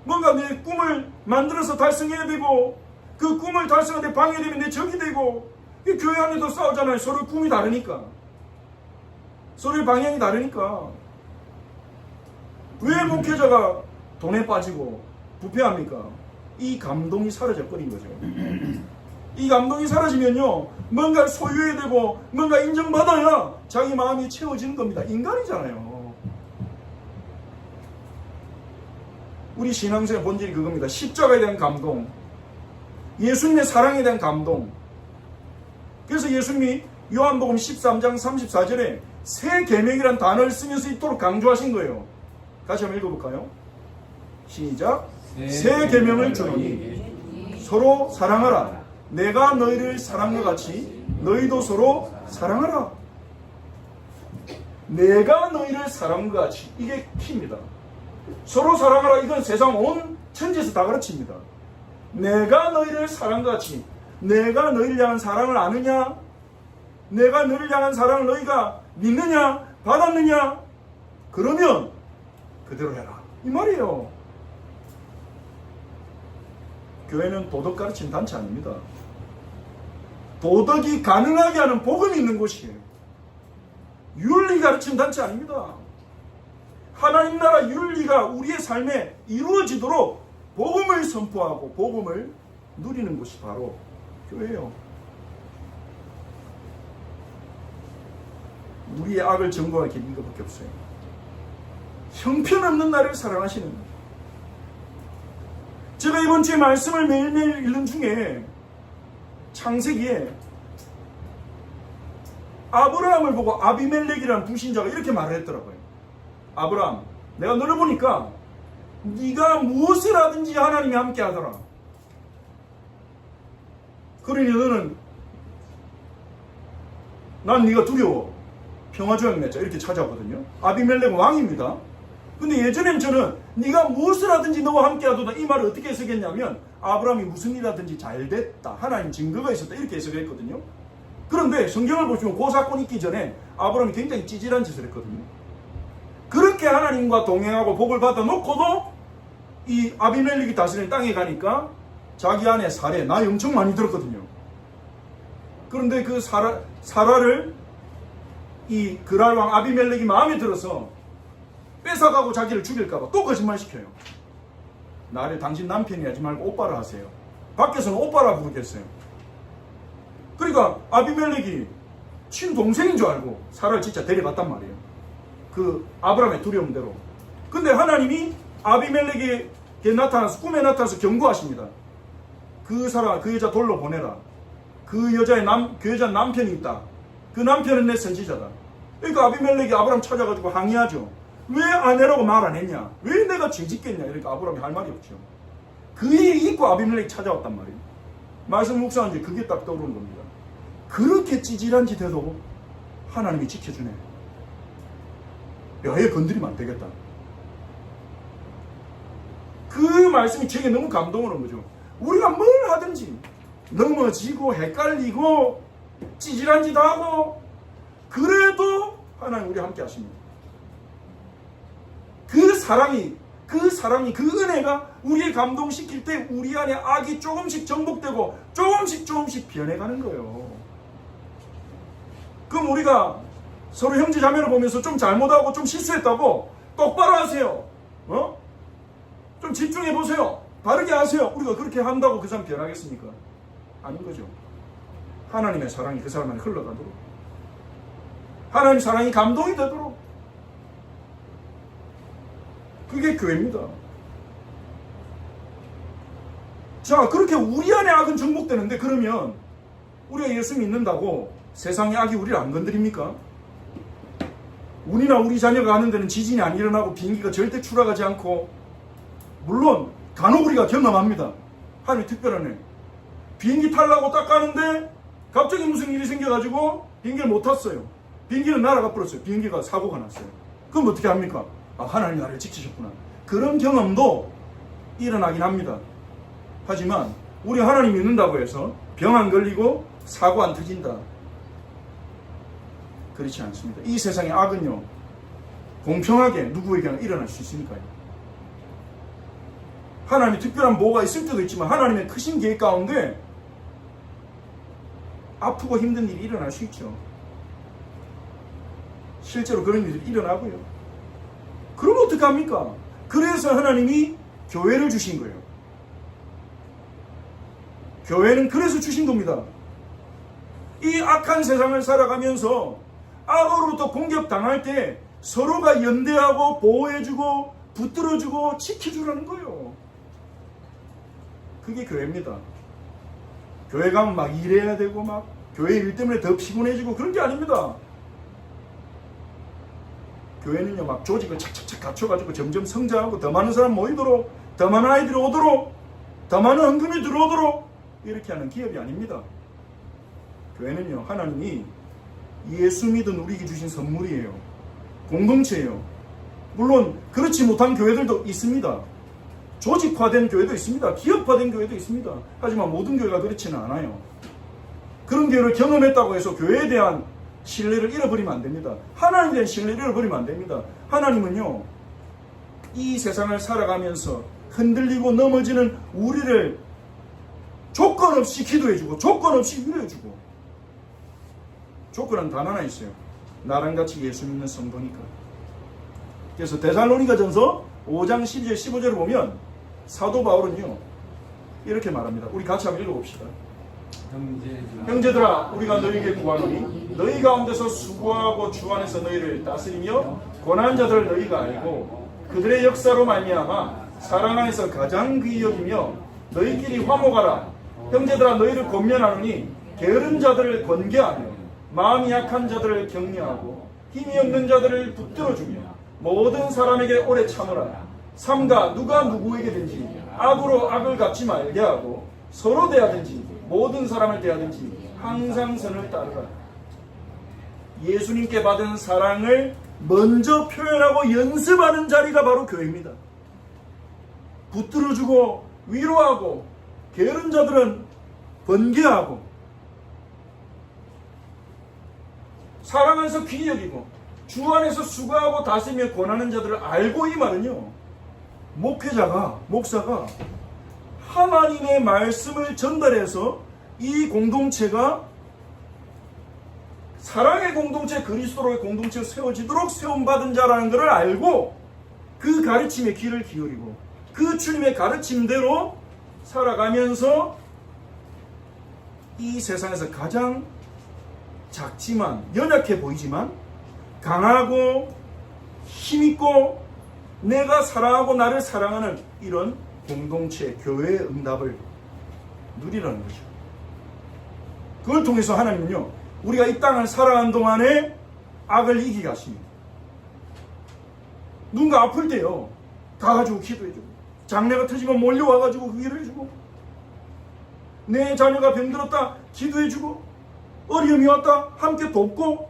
뭔가 내 꿈을 만들어서 달성해야 되고 그 꿈을 달성하는데 방해되면 내 적이 되고 교회 안에도 싸우잖아요. 서로 꿈이 다르니까. 서로의 방향이 다르니까. 왜 목회자가 돈에 빠지고 부패합니까? 이 감동이 사라져버린 거죠. 이 감동이 사라지면요, 뭔가 소유해야 되고 뭔가 인정받아야 자기 마음이 채워지는 겁니다. 인간이잖아요. 우리 신앙생의 본질이 그겁니다. 십자가에 대한 감동, 예수님의 사랑에 대한 감동. 그래서 예수님이 요한복음 13장 34절에 새 계명이란 단어를 쓰면서 이토록 강조하신 거예요. 다시 한번 읽어볼까요? 시작. 새 계명을 주노니 서로 사랑하라. 내가 너희를 사랑한 것 같이 너희도 서로 사랑하라. 내가 너희를 사랑한 것 같이. 이게 키입니다. 서로 사랑하라. 이건 세상 온 천지에서 다 가르칩니다. 내가 너희를 사랑한 것 같이. 내가 너희를 향한 사랑을 아느냐? 내가 너희를 향한 사랑을 너희가 믿느냐? 받았느냐? 그러면 그대로 해라. 이 말이에요. 교회는 도덕 가르치는 단체 아닙니다. 도덕이 가능하게 하는 복음이 있는 곳이에요. 윤리 가르치는 단체 아닙니다. 하나님 나라 윤리가 우리의 삶에 이루어지도록 복음을 선포하고 복음을 누리는 곳이 바로 교회예요. 우리의 악을 증거할 길이 이것밖에 없어요. 형편없는 나를 사랑하시는. 제가 이번 주에 말씀을 매일매일 읽는 중에 창세기에 아브라함을 보고 아비멜렉이라는 불신자가 이렇게 말을 했더라고요. 아브라함, 내가 너를 보니까 네가 무엇을 하든지 하나님이 함께 하더라. 그러니 너는 난 네가 두려워. 평화조약 맺자. 이렇게 찾아오거든요. 아비멜렉은 왕입니다. 근데 예전엔 저는 네가 무엇을 하든지 너와 함께 하도다 이 말을 어떻게 해석했냐면 아브라함이 무슨 일 하든지 잘 됐다. 하나님 증거가 있었다. 이렇게 해석했거든요. 그런데 성경을 보시면 그 사건이 있기 전에 아브라함이 굉장히 찌질한 짓을 했거든요. 그렇게 하나님과 동행하고 복을 받아놓고도 이 아비멜렉이 다스리는 땅에 가니까 자기 아내 사례 나이 엄청 많이 들었거든요. 그런데 그 사라를 이 그랄 왕 아비멜렉이 마음에 들어서 뺏어가고 자기를 죽일까봐 또 거짓말 시켜요. 나를 당신 남편이 하지 말고 오빠라 하세요. 밖에서는 오빠라 부르겠어요. 그러니까 아비멜렉이 친동생인 줄 알고 사라를 진짜 데려갔단 말이에요. 그 아브라함의 두려움대로. 근데 하나님이 아비멜렉에게 나타나서 꿈에 나타나서 경고하십니다. 그 사람, 그 여자 돌로 보내라. 그 여자 남편이 있다. 그 남편은 내 선지자다. 그러니까 아비멜렉이 아브라함 찾아가지고 항의하죠. 왜 아내라고 말 안 했냐? 왜 내가 죄짓겠냐? 그러니까 아브라함이 할 말이 없죠. 그 일이 있고 아비멜렉이 찾아왔단 말이에요. 말씀 묵상한 지 그게 딱 떠오르는 겁니다. 그렇게 찌질한 짓 해도 하나님이 지켜주네. 야, 얘 건드리면 안 되겠다. 그 말씀이 제게 너무 감동을 한 거죠. 우리가 뭘 하든지 넘어지고 헷갈리고 찌질한 짓 하고 그래도 하나님 우리 함께 하십니다. 그 사랑이 그 은혜가 우리를 감동시킬 때 우리 안에 악이 조금씩 정복되고 조금씩 변해가는 거예요. 그럼 우리가 서로 형제 자매를 보면서 좀 잘못하고 좀 실수했다고 똑바로 하세요. 좀 집중해 보세요. 바르게 하세요. 우리가 그렇게 한다고 그 사람 변하겠습니까? 아닌 거죠. 하나님의 사랑이 그 사람 안에 흘러가도록, 하나님 사랑이 감동이 되도록, 그게 교회입니다. 자, 그렇게 우리 안에 악은 정복되는데, 그러면 우리가 예수 믿는다고 세상의 악이 우리를 안 건드립니까? 운이나 우리 자녀가 가는 데는 지진이 안 일어나고 비행기가 절대 추락하지 않고, 물론 간혹 우리가 경험합니다. 하나님 특별하네. 비행기 타려고 딱 가는데 갑자기 무슨 일이 생겨가지고 비행기를 못 탔어요. 비행기는 날아가 버렸어요. 비행기가 사고가 났어요. 그럼 어떻게 합니까? 아, 하나님 나를 지키셨구나. 그런 경험도 일어나긴 합니다. 하지만 우리 하나님 믿는다고 해서 병 안 걸리고 사고 안 터진다, 그렇지 않습니다. 이 세상의 악은요, 공평하게 누구에게나 일어날 수 있으니까요. 하나님의 특별한 보호가 있을 때도 있지만 하나님의 크신 계획 가운데 아프고 힘든 일이 일어날 수 있죠. 실제로 그런 일이 일어나고요. 그럼 어떡합니까? 그래서 하나님이 교회를 주신 거예요. 교회는 그래서 주신 겁니다. 이 악한 세상을 살아가면서 악으로부터 공격당할 때 서로가 연대하고 보호해주고 붙들어주고 지켜주라는 거예요. 그게 교회입니다. 교회 가면 막 일해야 되고 막 교회 일 때문에 더 피곤해지고 그런 게 아닙니다. 교회는요, 막 조직을 착착착 갖춰가지고 점점 성장하고 더 많은 사람 모이도록, 더 많은 아이들이 오도록, 더 많은 헌금이 들어오도록 이렇게 하는 기업이 아닙니다. 교회는요, 하나님이 예수 믿은 우리에게 주신 선물이에요. 공동체예요. 물론 그렇지 못한 교회들도 있습니다. 조직화된 교회도 있습니다. 기업화된 교회도 있습니다. 하지만 모든 교회가 그렇지는 않아요. 그런 교회를 경험했다고 해서 교회에 대한 신뢰를 잃어버리면 안 됩니다. 하나님에 대한 신뢰를 잃어버리면 안 됩니다. 하나님은요, 이 세상을 살아가면서 흔들리고 넘어지는 우리를 조건 없이 기도해주고 조건 없이 위로해주고, 조건은 단 하나 있어요. 나랑 같이 예수 믿는 성도니까. 그래서 데살로니가전서 5장 12절 15절을 보면 사도 바울은요, 이렇게 말합니다. 우리 같이 한번 읽어봅시다. 형제들아, 우리가 너희에게 구하노니 너희 가운데서 수고하고 주 안에서 너희를 다스리며 고난한 자들을 너희가 알고 그들의 역사로 말미암아 사랑 안에서 가장 귀히 여기며 너희끼리 화목하라. 형제들아, 너희를 권면하노니 게으른 자들을 권계하며 마음이 약한 자들을 격려하고 힘이 없는 자들을 붙들어주며 모든 사람에게 오래 참으라. 삼가 누가 누구에게든지 악으로 악을 갚지 말게 하고 서로 대하든지 모든 사람을 대하든지 항상 선을 따르라. 예수님께 받은 사랑을 먼저 표현하고 연습하는 자리가 바로 교회입니다. 붙들어주고 위로하고 게으른 자들은 번개하고 사랑 안에서 귀히 여기고 주 안에서 수고하고 다스리며 권하는 자들을 알고, 이 말은요, 목회자가, 목사가 하나님의 말씀을 전달해서 이 공동체가 사랑의 공동체, 그리스도로의 공동체로 세워지도록 세움받은 자라는 것을 알고 그 가르침에 귀를 기울이고 그 주님의 가르침대로 살아가면서 이 세상에서 가장 작지만, 연약해 보이지만 강하고 힘있고 내가 사랑하고 나를 사랑하는 이런 공동체, 교회의 응답을 누리라는 거죠. 그걸 통해서 하나님은요, 우리가 이 땅을 살아가는 동안에 악을 이기게 하십니다. 누군가 아플 때요, 가가지고 기도해주고, 장례가 터지면 몰려와가지고 위로해주고, 내 자녀가 병들었다 기도해주고, 어려움이 왔다 함께 돕고,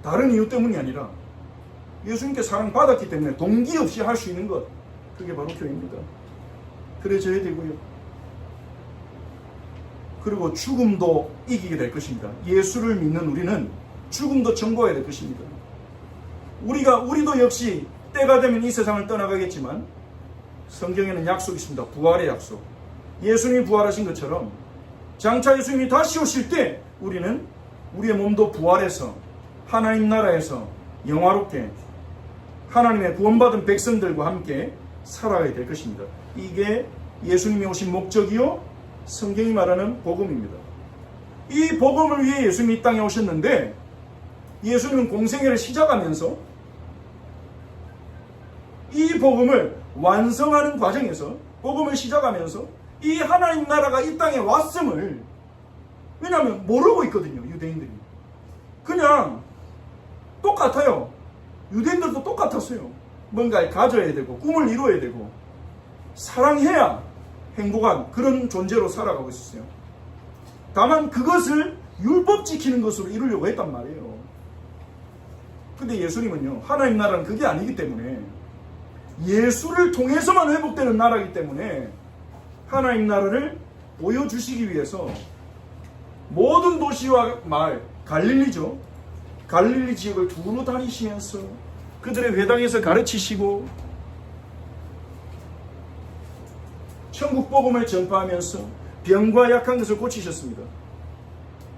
다른 이유 때문이 아니라 예수님께 사랑받았기 때문에 동기 없이 할 수 있는 것, 그게 바로 교회입니다. 그래져야 되고요. 그리고 죽음도 이기게 될 것입니다. 예수를 믿는 우리는 죽음도 정복해야 될 것입니다. 우리도 역시 때가 되면 이 세상을 떠나가겠지만 성경에는 약속이 있습니다. 부활의 약속. 예수님이 부활하신 것처럼 장차 예수님이 다시 오실 때 우리는 우리의 몸도 부활해서 하나님 나라에서 영화롭게 하나님의 구원받은 백성들과 함께 살아가야 될 것입니다. 이게 예수님이 오신 목적이요 성경이 말하는 복음입니다. 이 복음을 위해 예수님이 이 땅에 오셨는데, 예수님은 공생애를 시작하면서 이 복음을 완성하는 과정에서, 복음을 시작하면서 이 하나님 나라가 이 땅에 왔음을, 왜냐하면 모르고 있거든요, 유대인들이. 그냥 똑같아요. 유대인들도 똑같았어요. 뭔가를 가져야 되고 꿈을 이루어야 되고 사랑해야 행복한 그런 존재로 살아가고 있었어요. 다만 그것을 율법 지키는 것으로 이루려고 했단 말이에요. 근데 예수님은요, 하나님 나라는 그게 아니기 때문에, 예수를 통해서만 회복되는 나라이기 때문에 하나님 나라를 보여주시기 위해서 모든 도시와 마을, 갈릴리죠, 갈릴리 지역을 두루 다니시면서 그들의 회당에서 가르치시고 천국 복음을 전파하면서 병과 약한 것을 고치셨습니다.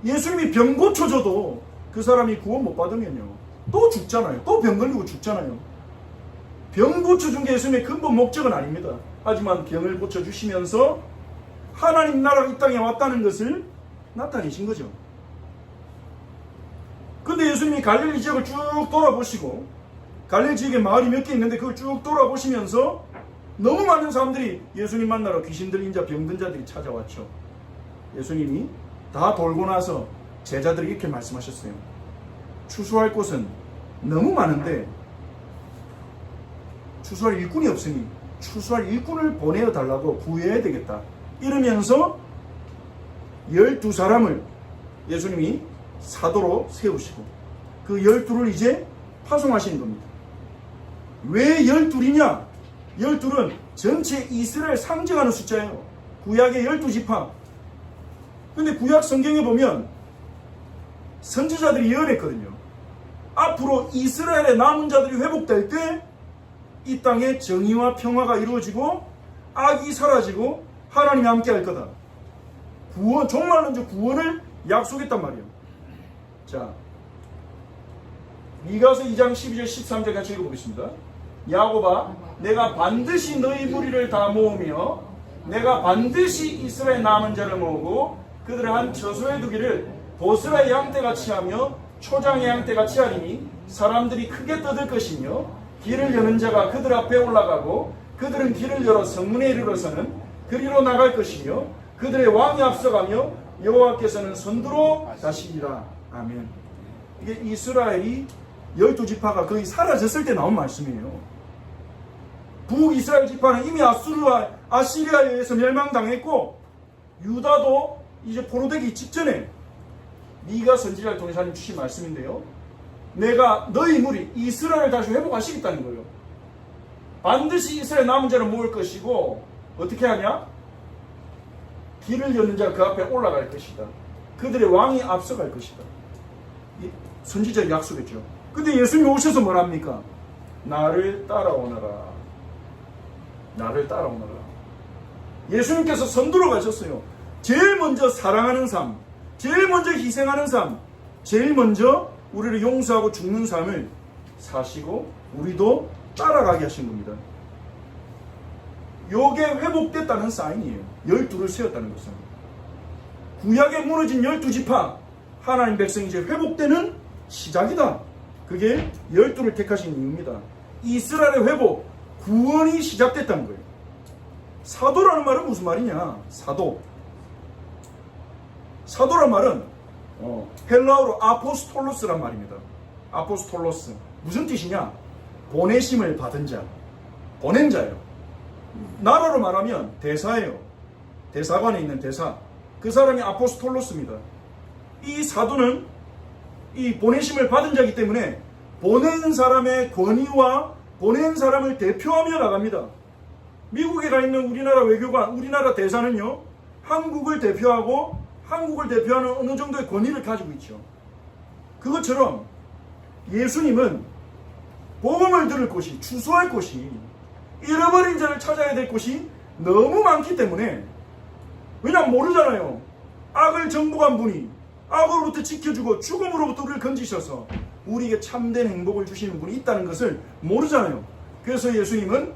예수님이 병 고쳐줘도 그 사람이 구원 못 받으면요, 또 죽잖아요. 또 병 걸리고 죽잖아요. 병 고쳐준 게 예수님의 근본 목적은 아닙니다. 하지만 병을 고쳐주시면서 하나님 나라가 이 땅에 왔다는 것을 나타내신 거죠. 근데 예수님이 갈릴리 지역을 쭉 돌아보시고, 갈릴리 지역에 마을이 몇 개 있는데 그걸 쭉 돌아보시면서 너무 많은 사람들이 예수님 만나러 귀신 들린 자, 병든 자들이 찾아왔죠. 예수님이 다 돌고 나서 제자들이 이렇게 말씀하셨어요. 추수할 곳은 너무 많은데 추수할 일꾼이 없으니 추수할 일꾼을 보내어 달라고 구해야 되겠다. 이러면서 12사람을 예수님이 사도로 세우시고 그 12를 이제 파송하시는 겁니다. 왜 12이냐? 12은 전체 이스라엘 상징하는 숫자예요. 구약의 12지파. 근데 구약 성경에 보면 선지자들이 예언했거든요. 앞으로 이스라엘의 남은 자들이 회복될 때 이 땅에 정의와 평화가 이루어지고 악이 사라지고 하나님이 함께 할 거다. 구원, 정말로 이제 구원을 약속했단 말이에요. 자, 미가서 2장 12절 13절 같이 읽어보겠습니다. 야곱아, 내가 반드시 너희 무리를 다 모으며 내가 반드시 이스라엘 남은 자를 모으고 그들을 한 처소에 두기를 보스라의 양떼같이 하며 초장의 양떼같이 하리니 사람들이 크게 떠들 것이며 길을 여는 자가 그들 앞에 올라가고 그들은 길을 열어 성문에 이르러서는 그리로 나갈 것이며 그들의 왕이 앞서가며 여호와께서는 선두로 가시리라. 아멘. 이게 이스라엘이 12지파가 거의 사라졌을 때 나온 말씀이에요. 북이스라엘 지파는 이미 아시리아에 의해서 멸망당했고 유다도 이제 포로되기 직전에 미가 선지자를 통해서 하나님 주신 말씀인데요. 내가 너희 무리 이스라엘을 다시 회복하시겠다는 거예요. 반드시 이스라엘 남은 자를 모을 것이고 어떻게 하냐? 길을 여는 자가 그 앞에 올라갈 것이다. 그들의 왕이 앞서갈 것이다. 선지자의 약속했죠. 근데 예수님이 오셔서 뭐랍니까? 나를 따라오너라. 나를 따라오너라. 예수님께서 선두로 가셨어요. 제일 먼저 사랑하는 삶, 제일 먼저 희생하는 삶, 제일 먼저 우리를 용서하고 죽는 삶을 사시고 우리도 따라가게 하신 겁니다. 요게 회복됐다는 사인이에요. 12를 세웠다는 것은. 구약에 무너진 12지파, 하나님 백성이 이제 회복되는 시작이다. 그게 12를 택하신 이유입니다. 이스라엘의 회복, 구원이 시작됐다는 거예요. 사도라는 말은 무슨 말이냐? 사도. 사도란 말은 헬라어로 아포스톨로스란 말입니다. 아포스톨로스. 무슨 뜻이냐? 보내심을 받은 자. 보낸 자예요. 나라로 말하면 대사예요. 대사관에 있는 대사. 그 사람이 아포스톨로스입니다. 이 사도는 이 보내심을 받은 자이기 때문에 보낸 사람의 권위와 보낸 사람을 대표하며 나갑니다. 미국에 가 있는 우리나라 외교관, 우리나라 대사는요, 한국을 대표하고 한국을 대표하는 어느 정도의 권위를 가지고 있죠. 그것처럼 예수님은 복음을 들을 곳이, 추수할 곳이, 잃어버린 자를 찾아야 될 곳이 너무 많기 때문에, 왜냐면 모르잖아요. 악을 정복한 분이 악으로부터 지켜주고 죽음으로부터 우리를 건지셔서 우리에게 참된 행복을 주시는 분이 있다는 것을 모르잖아요. 그래서 예수님은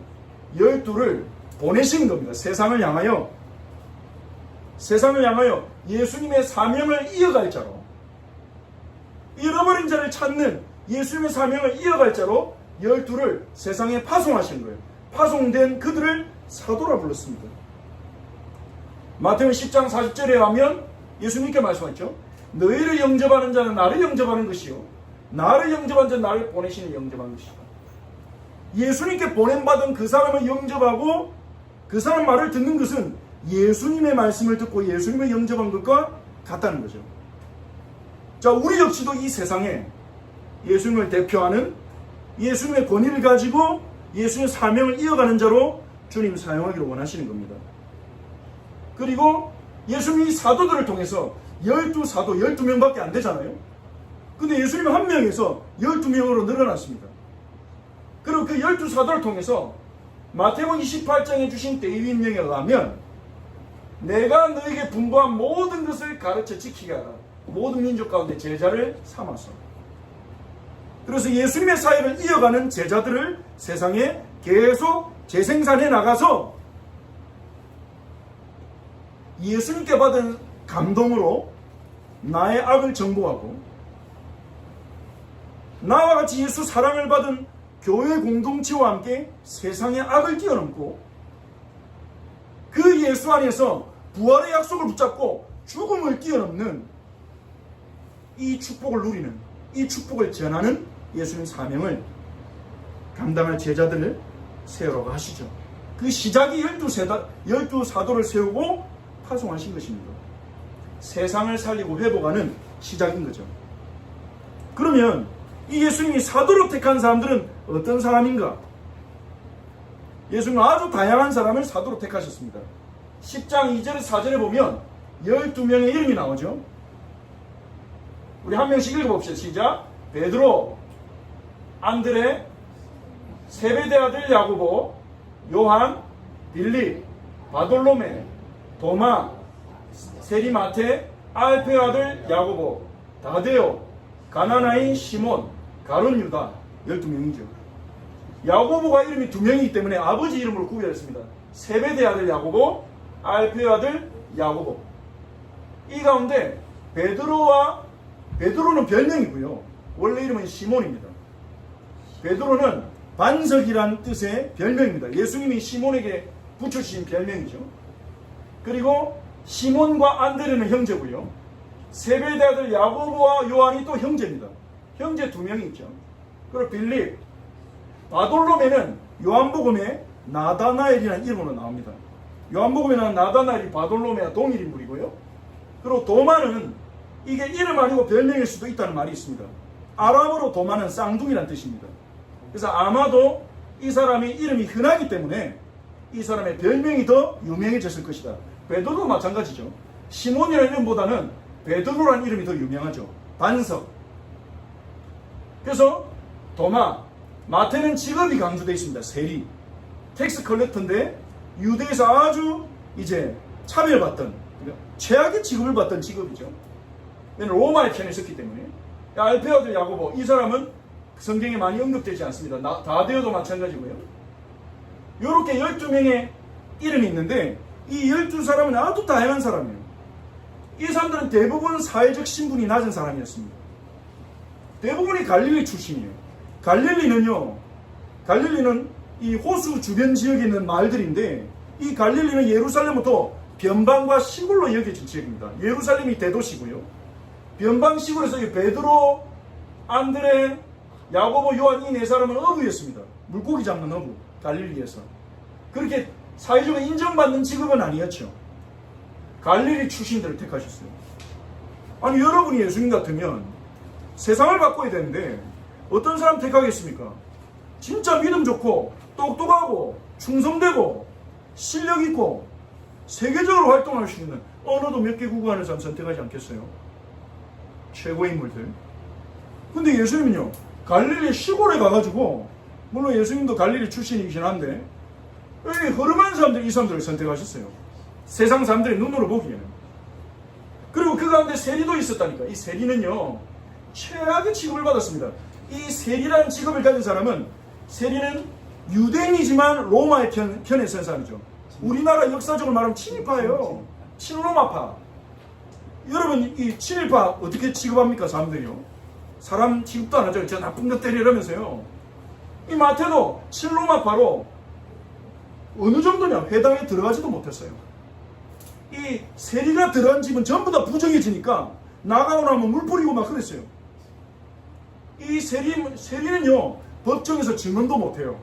12를 보내신 겁니다. 세상을 향하여 세상을 향하여 예수님의 사명을 이어갈 자로, 잃어버린 자를 찾는 예수님의 사명을 이어갈 자로 12를 세상에 파송하신 거예요. 파송된 그들을 사도라 불렀습니다. 마태복음 10장 40절에 하면 예수님께 말씀하셨죠. 너희를 영접하는 자는 나를 영접하는 것이요, 나를 영접한 자는 나를 보내시는 영접하는 것이다. 예수님께 보냄받은 그 사람을 영접하고 그 사람 말을 듣는 것은 예수님의 말씀을 듣고 예수님을 영접한 것과 같다는 거죠. 자, 우리 역시도 이 세상에 예수님을 대표하는, 예수님의 권위를 가지고 예수님의 사명을 이어가는 자로 주님 사용하기를 원하시는 겁니다. 그리고 예수님이 사도들을 통해서 12사도, 12명밖에 안 되잖아요. 근데 예수님은 한 명에서 12명으로 늘어났습니다. 그리고 그 12사도를 통해서 마태복음 28장에 주신 대위명에 의하면 내가 너에게 분부한 모든 것을 가르쳐 지키게 하라. 모든 민족 가운데 제자를 삼아서. 그래서 예수님의 사역을 이어가는 제자들을 세상에 계속 재생산해 나가서 예수님께 받은 감동으로 나의 악을 정복하고, 나와 같이 예수 사랑을 받은 교회 공동체와 함께 세상의 악을 뛰어넘고 그 예수 안에서 부활의 약속을 붙잡고 죽음을 뛰어넘는 이 축복을 누리는, 이 축복을 전하는 예수님 사명을 감당할 제자들을 세우라고 하시죠. 그 시작이 12사도를 세우고 파송하신 것입니다. 세상을 살리고 회복하는 시작인 거죠. 그러면 이 예수님이 사도로 택한 사람들은 어떤 사람인가? 예수님은 아주 다양한 사람을 사도로 택하셨습니다. 10장 2절에서 4절에 보면 12명의 이름이 나오죠. 우리 한 명씩 읽어봅시다. 시작. 베드로, 안드레, 세베대 아들 야고보, 요한, 빌립, 바돌로메, 도마, 세리마테, 알페의 아들 야고보, 다데오, 가나나인 시몬, 가룟 유다. 12명이죠. 야고보가 이름이 2명이기 때문에 아버지 이름으로 구별했습니다. 세베대 아들 야고보, 알페의 아들 야고보. 이 가운데 베드로는 별명이고요. 원래 이름은 시몬입니다. 베드로는 반석이란 뜻의 별명입니다. 예수님이 시몬에게 붙여주신 별명이죠. 그리고 시몬과 안드레는 형제고요. 세베대 아들 야고보와 요한이 또 형제입니다. 형제 2명이 있죠. 그리고 빌립, 바돌로메는 요한복음에 나다나엘이라는 이름으로 나옵니다. 요한복음에 나온 나다나엘이 바돌로메와 동일 인물이고요. 그리고 도마는 이게 이름 아니고 별명일 수도 있다는 말이 있습니다. 아람어로 도마는 쌍둥이라는 뜻입니다. 그래서 아마도 이 사람이 이름이 흔하기 때문에 이 사람의 별명이 더 유명해졌을 것이다. 베드로도 마찬가지죠. 시몬이라는 이름보다는 베드로라는 이름이 더 유명하죠. 반석. 그래서 도마, 마태는 직업이 강조되어 있습니다. 세리, 텍스 컬렉터인데 유대에서 아주 이제 차별받던, 최악의 취급을 받던 직업이죠. 왜냐하면 로마의 편에 있었기 때문에. 알페의 아들 야고보, 이 사람은 성경에 많이 언급되지 않습니다. 다데오도 마찬가지고요. 이렇게 12명의 이름이 있는데 이 12사람은 아주 다양한 사람이에요. 이 사람들은 대부분 사회적 신분이 낮은 사람이었습니다. 대부분이 갈릴리 출신이에요. 갈릴리는 이 호수 주변 지역에 있는 마을들인데 이 갈릴리는 예루살렘부터 변방과 시골로 여겨진 지역입니다. 예루살렘이 대도시고요. 변방 시골에서 베드로, 안드레, 야고보, 요한 이 4사람은 어부였습니다. 물고기 잡는 어부, 갈릴리에서. 그렇게 사회적으로 인정받는 직업은 아니었죠. 갈릴리 출신들을 택하셨어요. 아니 여러분이 예수님 같으면 세상을 바꿔야 되는데 어떤 사람 택하겠습니까? 진짜 믿음 좋고 똑똑하고 충성되고 실력 있고 세계적으로 활동할 수 있는 언어도 몇 개 구가하는 사람 선택하지 않겠어요? 최고의 인물들. 근데 예수님은요, 갈릴리 시골에 가가지고, 물론 예수님도 갈릴리 출신이긴 한데 왜 허름한 사람들, 이 사람들을 선택하셨어요? 세상 사람들의 눈으로 보기에는. 그리고 그 가운데 세리도 있었다니까. 이 세리는요 최악의 취급을 받았습니다. 이 세리라는 직업을 가진 사람은, 세리는 유대인이지만 로마의 편에 선 사람이죠. 우리나라 역사적으로 말하면 친위파예요. 친로마파. 여러분 이 친일파 어떻게 취급합니까? 사람들이요. 사람 취급도 안 하죠. 저 나쁜 것들이 이러면서요. 이 마태도 친로마파로 어느 정도냐? 회당에 들어가지도 못했어요. 이 세리가 들어간 집은 전부 다 부정해지니까 나가고 나면 물 뿌리고 막 그랬어요. 이 세리는요 법정에서 증언도 못해요.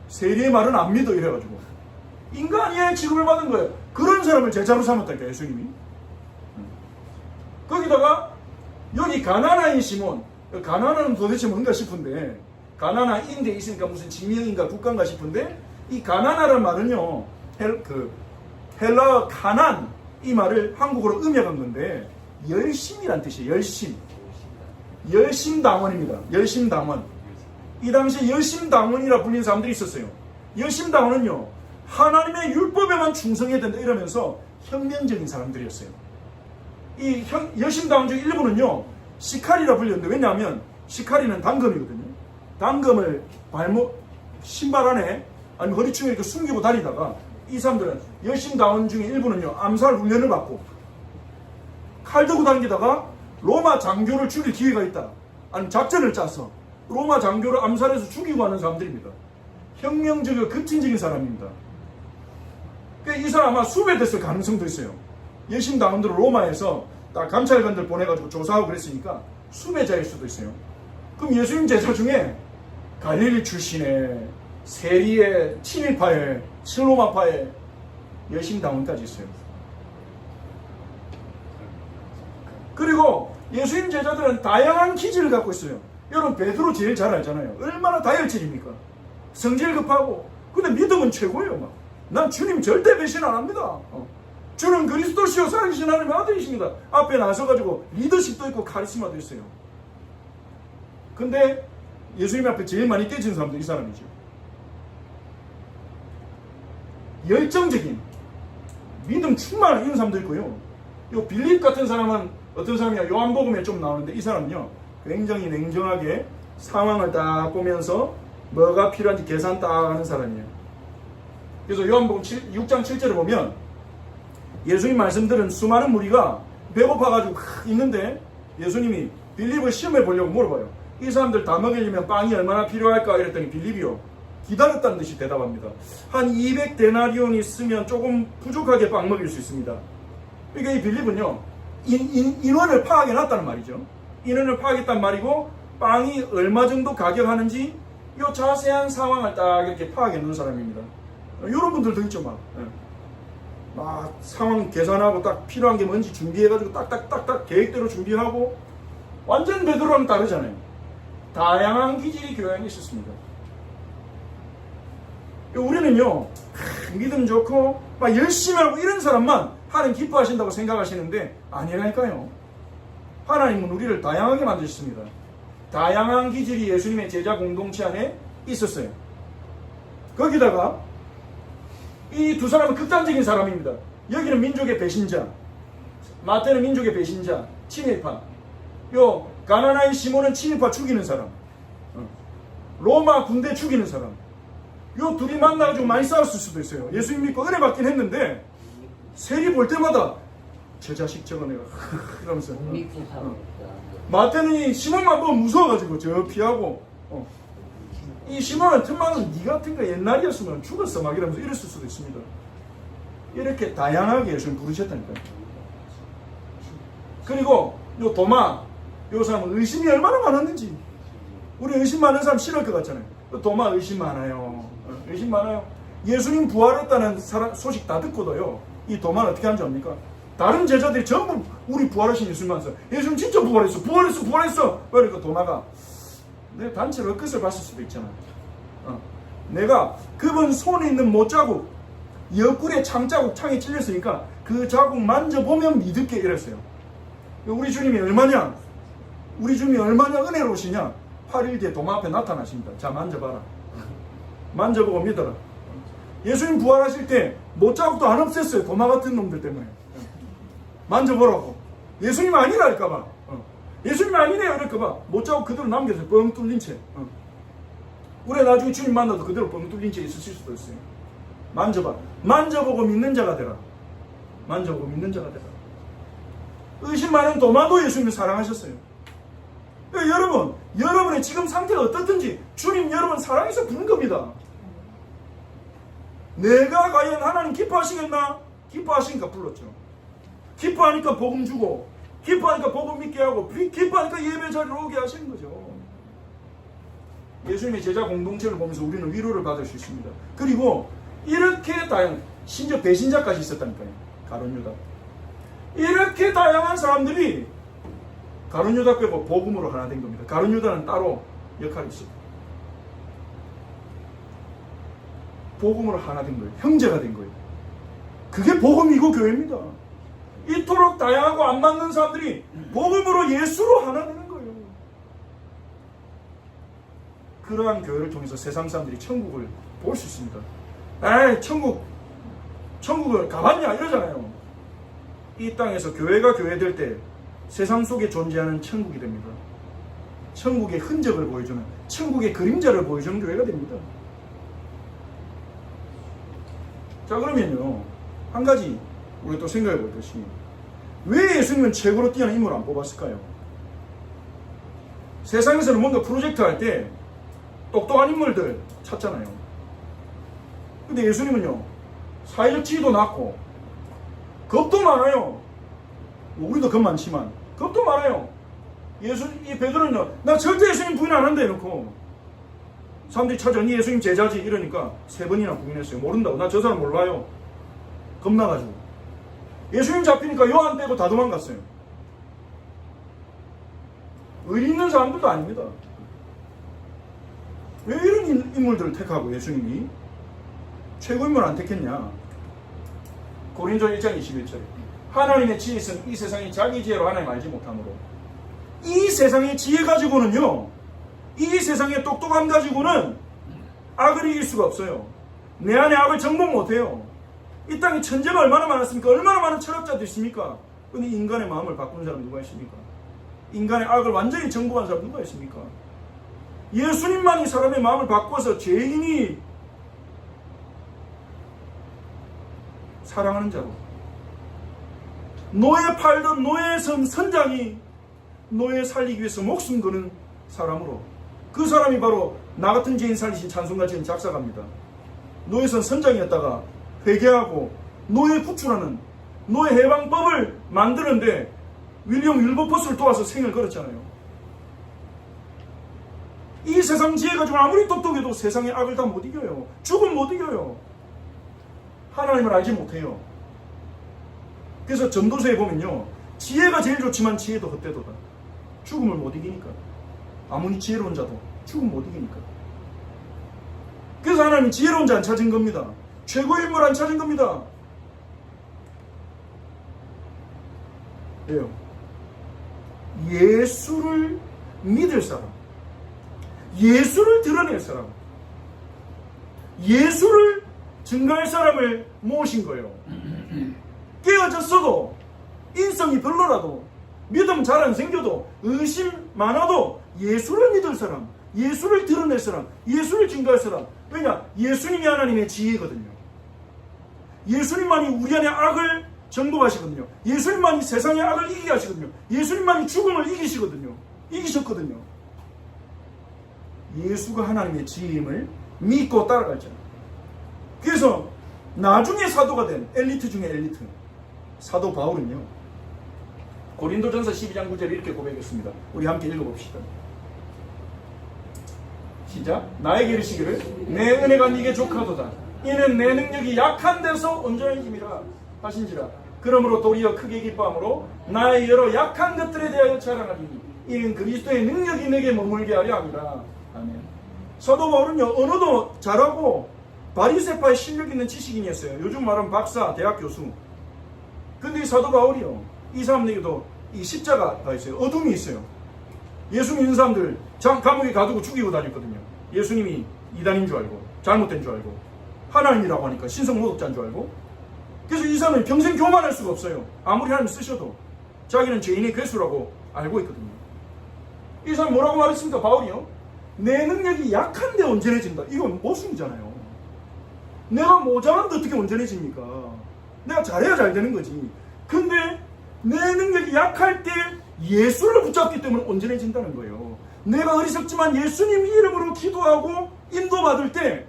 세리의 말은 안 믿어 이래가지고 인간의 취급을 받은 거예요. 그런 사람을 제자로 삼았다니까 예수님이. 거기다가 여기 가나나인 시몬, 가나나는 도대체 뭔가 싶은데 가나나 인데 있으니까 무슨 지명인가 국가인가 싶은데 이 가나나라는 말은요 헬라 가난 이 말을 한국어로 음역한 건데 열심이란 뜻이에요. 열심당원입니다. 열심당원. 이 당시에 열심당원이라 불리는 사람들이 있었어요. 열심당원은요 하나님의 율법에만 충성해야 된다 이러면서 혁명적인 사람들이었어요. 이 열심당원 중 일부는요 시카리라 불렸는데 왜냐하면 시카리는 단검이거든요. 단검을 신발 안에 아니면 허리춤에 이렇게 숨기고 다니다가 이 사람들은 열심당원 중에 일부는요 암살 훈련을 받고 칼 들고 다니다가 로마 장교를 죽일 기회가 있다. 아니면 작전을 짜서 로마 장교를 암살해서 죽이고 하는 사람들입니다. 혁명적이고 급진적인 사람입니다. 이 사람 아마 수배됐을 가능성도 있어요. 열심당원들을 로마에서 딱 감찰관들 보내가지고 조사하고 그랬으니까 수배자일 수도 있어요. 그럼 예수님 제자 중에 갈릴리 출신의 세리의 친일파의 친로마파의 열심당원까지 있어요. 그리고 예수님 제자들은 다양한 기질을 갖고 있어요. 여러분 베드로 제일 잘 알잖아요. 얼마나 다혈질입니까? 성질 급하고 근데 믿음은 최고예요. 막. 난 주님 절대 배신 안 합니다. 주는 그리스도시요 살아계신 하나님의 아들이십니다. 앞에 나서가지고 리더십도 있고 카리스마도 있어요. 근데 예수님 앞에 제일 많이 깨진 사람도 이 사람이죠. 열정적인 믿음 충만한 이런 사람도 있고요. 요 빌립 같은 사람은 어떤 사람이냐 요한복음에 좀 나오는데 이 사람은요 굉장히 냉정하게 상황을 딱 보면서 뭐가 필요한지 계산 딱 하는 사람이에요. 그래서 요한복음 6장 7절을 보면 예수님 말씀들은 수많은 무리가 배고파가지고 있는데 예수님이 빌립을 시험해 보려고 물어봐요. 이 사람들 다 먹이려면 빵이 얼마나 필요할까 이랬더니 빌립이요 기다렸다는 듯이 대답합니다. 한 200데나리온 있으면 조금 부족하게 빵 먹일 수 있습니다. 그러니까 이 빌립은요 인원을 파악해놨다는 말이죠. 인원을 파악했단 말이고 빵이 얼마 정도 가격하는지 이 자세한 상황을 딱 이렇게 파악해놓은 사람입니다. 이런 분들도 있죠. 막 상황 계산하고 딱 필요한 게 뭔지 준비해가지고 딱딱딱딱 계획대로 준비하고 완전 베드로랑 다르잖아요. 다양한 기질이 교회 안에 있었습니다. 우리는요 믿음 좋고 막 열심히 하고 이런 사람만 하나님 기뻐하신다고 생각하시는데 아니라니까요. 하나님은 우리를 다양하게 만드셨습니다. 다양한 기질이 예수님의 제자 공동체 안에 있었어요. 거기다가 이 두 사람은 극단적인 사람입니다. 여기는 민족의 배신자, 마태는 민족의 배신자, 친일파. 요 가나나인 시몬은 친일파 죽이는 사람, 로마 군대 죽이는 사람. 요 둘이 만나가지고 많이 싸웠을 수도 있어요. 예수님 믿고 은혜 받긴 했는데 세리 볼 때마다 저 자식 저거 내가 이러면서 마태는 이 시몬만 보면 무서워가지고 저 피하고 이 시몬은 틈만은 니 같은 거 옛날이었으면 죽었어 막 이러면서 이랬을 수도 있습니다. 이렇게 다양하게 예수님 부르셨다니까요. 그리고 요 도마 요 사람은 의심이 얼마나 많았는지 우리 의심 많은 사람 싫을 것 같잖아요. 도마 의심 많아요. 의심 많아요. 예수님 부활했다는 소식 다 듣고도요 이 도마는 어떻게 하는지 압니까? 다른 제자들이 전부 우리 부활하신 예수님만 써. 예수님 진짜 부활했어. 그러니까 도마가 내 단체로 엊것을 봤을 수도 있잖아. 내가 그분 손에 있는 못자국 옆구리에 창자국 창에 찔렸으니까 그 자국 만져보면 믿을게 이랬어요. 우리 주님이 얼마냐? 우리 주님이 얼마나 은혜로우시냐? 8일 뒤에 도마 앞에 나타나십니다. 자 만져봐라. 만져보고 믿어라. 예수님 부활하실 때 못자국도 안 없앴어요. 도마 같은 놈들 때문에. 만져보라고. 예수님 아니랄까봐. 예수님 아니네요 이럴까봐 못자국 그대로 남겨서 뻥 뚫린 채. 우리 나중에 주님 만나도 그대로 뻥 뚫린 채 있으실 수도 있어요. 만져봐. 만져보고 믿는 자가 되라. 만져보고 믿는 자가 되라. 의심 많은 도마도 예수님을 사랑하셨어요. 여러분, 여러분의 지금 상태가 어떻든지 주님 여러분 사랑해서 부른 겁니다. 내가 과연 하나님 기뻐하시겠나? 기뻐하시니까 불렀죠. 기뻐하니까 복음 주고, 기뻐하니까 복음 믿게 하고, 기뻐하니까 예배 자리로 오게 하시는 거죠. 예수님의 제자 공동체를 보면서 우리는 위로를 받을 수 있습니다. 그리고 이렇게 다양, 심지어 배신자까지 있었다니까요. 가룟 유다. 이렇게 다양한 사람들이 가룟 유다 빼고 복음으로 하나 된 겁니다. 가룟 유다는 따로 역할이 있어요. 복음으로 하나 된 거예요. 형제가 된 거예요. 그게 복음이고 교회입니다. 이토록 다양하고 안 맞는 사람들이 복음으로 예수로 하나 되는 거예요. 그러한 교회를 통해서 세상 사람들이 천국을 볼 수 있습니다. 에이, 천국을 가봤냐 이러잖아요. 이 땅에서 교회가 교회될 때 세상 속에 존재하는 천국이 됩니다. 천국의 흔적을 보여주는, 천국의 그림자를 보여주는 교회가 됩니다. 자, 그러면요, 한 가지 우리 또 생각해 볼 것이, 왜 예수님은 최고로 뛰어난 인물을 안 뽑았을까요? 세상에서는 뭔가 프로젝트 할 때 똑똑한 인물들 찾잖아요. 근데 예수님은요, 사회적 지위도 낮고 겁도 많아요. 우리도 겁 많지만 겁도 많아요. 이 베드로는요, 나 절대 예수님 부인 안 한다 해놓고 사람들이 찾아, 니 예수님 제자지 이러니까 3번이나 부인했어요. 모른다고. 나 저 사람 몰라요. 겁나가지고. 예수님 잡히니까 요한 빼고 다 도망갔어요. 의리 있는 사람들도 아닙니다. 왜 이런 인물들을 택하고 예수님이 최고인물 안 택했냐? 고린도 1장 21절에 하나님의 지혜 있음 이 세상이 자기 지혜로 하나님 알지 못하므로, 이 세상의 지혜 가지고는요, 이 세상의 똑똑함 가지고는 악을 이길 수가 없어요. 내 안에 악을 정복 못해요. 이 땅에 천재가 얼마나 많았습니까? 얼마나 많은 철학자도 있습니까? 근데 인간의 마음을 바꾸는 사람 누가 있습니까? 인간의 악을 완전히 정복한 사람 누가 있습니까? 예수님만이 사람의 마음을 바꿔서 죄인이 사랑하는 자로, 노예 팔던 노예 선장이 노예 살리기 위해서 목숨 거는 사람으로, 그 사람이 바로 나 같은 죄인 살리신 찬송가 지은 작사가입니다. 노예선 선장이었다가 회개하고 노예 구출하는 노예 해방법을 만드는데 윌리엄 윌버포스를 도와서 생을 걸었잖아요. 이 세상 지혜 가지고 아무리 똑똑해도 세상의 악을 다 못 이겨요. 죽음 못 이겨요. 하나님을 알지 못해요. 그래서 전도서에 보면요, 지혜가 제일 좋지만 지혜도 헛되도다. 죽음을 못 이기니까. 아무리 지혜로운 자도 죽음 못 이기니까. 그래서 하나님은 지혜로운 자 안 찾은 겁니다. 최고의 인물 안 찾은 겁니다. 왜요? 예수를 믿을 사람, 예수를 드러낼 사람, 예수를 증거할 사람을 모신 거예요. 깨어졌어도, 인성이 별로라도, 믿음 잘 안 생겨도, 의심 많아도 예수를 믿을 사람, 예수를 드러낼 사람, 예수를 증거할 사람. 왜냐? 예수님이 하나님의 지혜거든요. 예수님만이 우리 안에 악을 정복하시거든요. 예수님만이 세상의 악을 이기게 하시거든요. 예수님만이 죽음을 이기셨거든요. 예수가 하나님의 지혜임을 믿고 따라가잖아요. 그래서 나중에 사도가 된 엘리트 중에 엘리트, 사도 바울은요, 고린도전서 12장 9절에 이렇게 고백했습니다. 우리 함께 읽어봅시다. 시작. 나에게 이르시기를 내 은혜가 네게 족하도다. 이는 내 능력이 약한 데서 온전한 힘이라 하신지라. 그러므로 도리어 크게 기뻐함으로 나의 여러 약한 것들에 대하여 자랑하리니 이는 그리스도의 능력이 내게 머물게 하려 함이라. 아멘. 사도 바울은요, 언어도 잘하고 바리새파의 실력 있는 지식인이었어요. 요즘 말하면 박사, 대학 교수. 근데 이 사도 바울이요, 이 사람들에게도 이 십자가가 있어요. 어둠이 있어요. 예수 믿는 사람들 감옥에 가두고 죽이고 다녔거든요. 예수님이 이단인 줄 알고, 잘못된 줄 알고, 하나님이라고 하니까 신성 모독자인 줄 알고. 그래서 이 사람은 평생 교만할 수가 없어요. 아무리 하나님 쓰셔도 자기는 죄인의 괴수라고 알고 있거든요. 이 사람 뭐라고 말했습니까? 바울이요, 내 능력이 약한데 온전해진다. 이건 모순이잖아요. 내가 모자란데 어떻게 온전해집니까? 내가 잘해야 잘 되는 거지. 근데 내 능력이 약할 때 예수를 붙잡기 때문에 온전해진다는 거예요. 내가 어리석지만 예수님 이름으로 기도하고 인도받을 때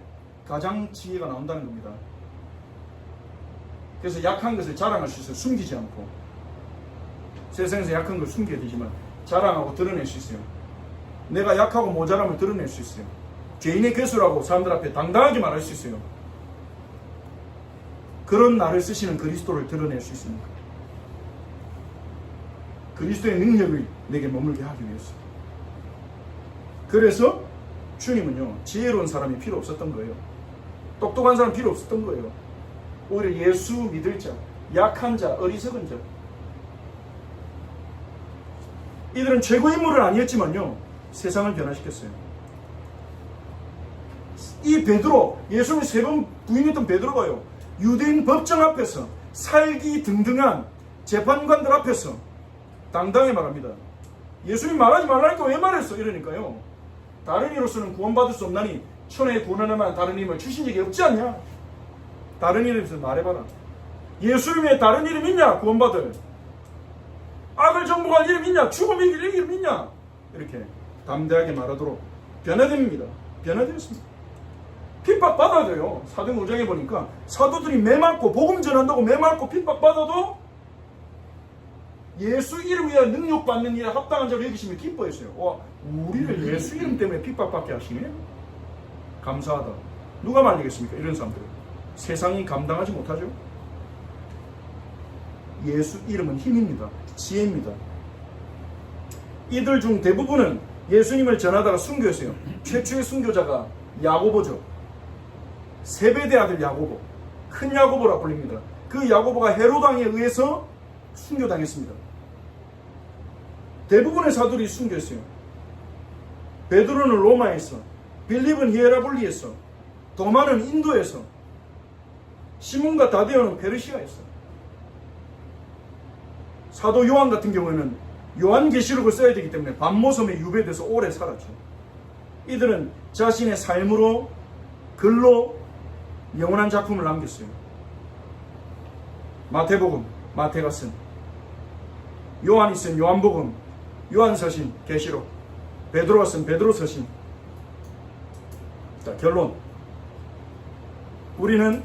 가장 지혜가 나온다는 겁니다. 그래서 약한 것을 자랑할 수 있어요. 숨기지 않고. 세상에서 약한 걸 숨겨야 되지만 자랑하고 드러낼 수 있어요. 내가 약하고 모자람을 드러낼 수 있어요. 죄인의 괴수라고 사람들 앞에 당당하게 말할 수 있어요. 그런 나를 쓰시는 그리스도를 드러낼 수 있습니다. 그리스도의 능력을 내게 머물게 하기 위해서. 그래서 주님은요, 지혜로운 사람이 필요 없었던 거예요. 똑똑한 사람 필요 없었던 거예요. 오히려 예수 믿을 자, 약한 자, 어리석은 자, 이들은 최고 인물은 아니었지만요, 세상을 변화시켰어요. 이 베드로, 예수님을 3번 부인했던 베드로가요, 유대인 법정 앞에서 살기 등등한 재판관들 앞에서 당당히 말합니다. 예수님 말하지 말라니까 왜 말했어? 이러니까요, 다른 이로서는 구원받을 수 없나니 천하에 구원하는 만 다른 이름을 주신 적이 없지 않냐? 다른 이름에서 말해봐라. 예수 이름에 다른 이름 있냐? 구원받을. 악을 정복할 이름 있냐? 죽음 이길 이름 있냐? 이렇게 담대하게 말하도록 변화됩니다. 변화되었습니다. 핍박받아야 돼요. 사도행 5장에 보니까 사도들이 매맞고 복음 전한다고 매맞고 핍박받아도 예수 이름 위에 능력받는 일에 합당한 자로 여기시며 기뻐했어요. 와, 우리를 예수 이름 때문에 핍박받게 하시네? 감사하다. 누가 말리겠습니까? 이런 사람들. 세상이 감당하지 못하죠. 예수 이름은 힘입니다. 지혜입니다. 이들 중 대부분은 예수님을 전하다가 순교했어요. 최초의 순교자가 야고보죠. 세베대 아들 야고보, 큰 야고보라 불립니다. 그 야고보가 헤로당에 의해서 순교당했습니다. 대부분의 사도들이 순교했어요. 베드로는 로마에서, 빌립은 히에라볼리에서, 도마는 인도에서, 시몬과 다데오는 페르시아에서. 사도 요한 같은 경우에는 요한계시록을 써야 되기 때문에 반모섬에 유배돼서 오래 살았죠. 이들은 자신의 삶으로, 글로 영원한 작품을 남겼어요. 마태복음, 마태가 쓴, 요한이 쓴 요한복음, 요한서신, 계시록, 베드로가 쓴 베드로서신. 자, 결론. 우리는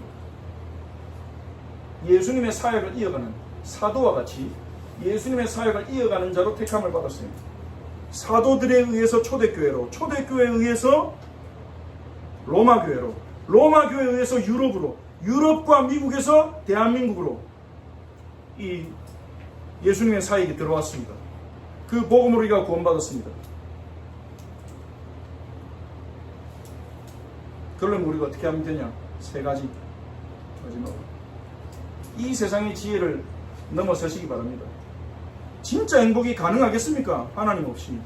예수님의 사역을 이어가는 사도와 같이 예수님의 사역을 이어가는 자로 택함을 받았어요. 사도들에 의해서 초대교회로, 초대교회에 의해서 로마교회로, 로마교회에 의해서 유럽으로, 유럽과 미국에서 대한민국으로 이 예수님의 사역이 들어왔습니다. 그 복음으로 우리가 구원받았습니다. 그러면 우리가 어떻게 하면 되냐? 3가지. 마지막으로. 이 세상의 지혜를 넘어서시기 바랍니다. 진짜 행복이 가능하겠습니까? 하나님 없이.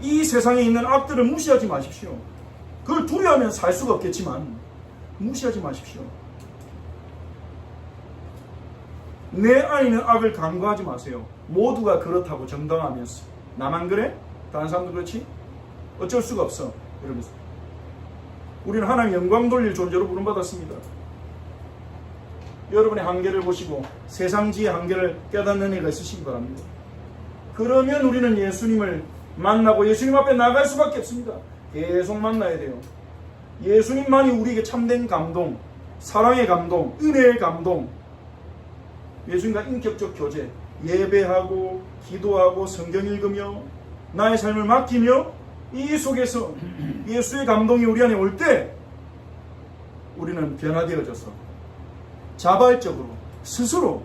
이 세상에 있는 악들을 무시하지 마십시오. 그걸 두려워하면 살 수가 없겠지만 무시하지 마십시오. 내 안에 있는 악을 간과하지 마세요. 모두가 그렇다고 정당하면서 나만 그래? 다른 사람도 그렇지? 어쩔 수가 없어. 이러면서 우리는 하나님 영광 돌릴 존재로 부름받았습니다. 여러분의 한계를 보시고 세상지의 한계를 깨닫는 애가 있으시기 바랍니다. 그러면 우리는 예수님을 만나고 예수님 앞에 나갈 수밖에 없습니다. 계속 만나야 돼요. 예수님만이 우리에게 참된 감동, 사랑의 감동, 은혜의 감동, 예수님과 인격적 교제, 예배하고 기도하고 성경 읽으며 나의 삶을 맡기며 이 속에서 예수의 감동이 우리 안에 올 때 우리는 변화되어져서 자발적으로 스스로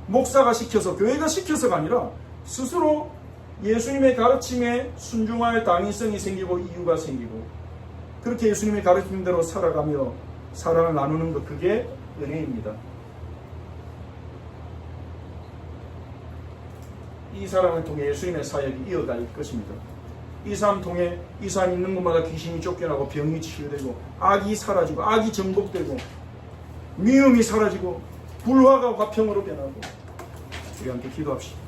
목사가 시켜서 교회가 시켜서가 아니라 스스로 예수님의 가르침에 순종할 당위성이 생기고 이유가 생기고 그렇게 예수님의 가르침대로 살아가며 사랑을 나누는 것, 그게 은혜입니다. 이 사람을 통해 예수님의 사역이 이어갈 것입니다. 이 사람 통해 이 사람 있는 곳마다 귀신이 쫓겨나고 병이 치유되고 악이 사라지고 악이 정복되고 미움이 사라지고 불화가 화평으로 변하고. 우리 함께 기도합시다.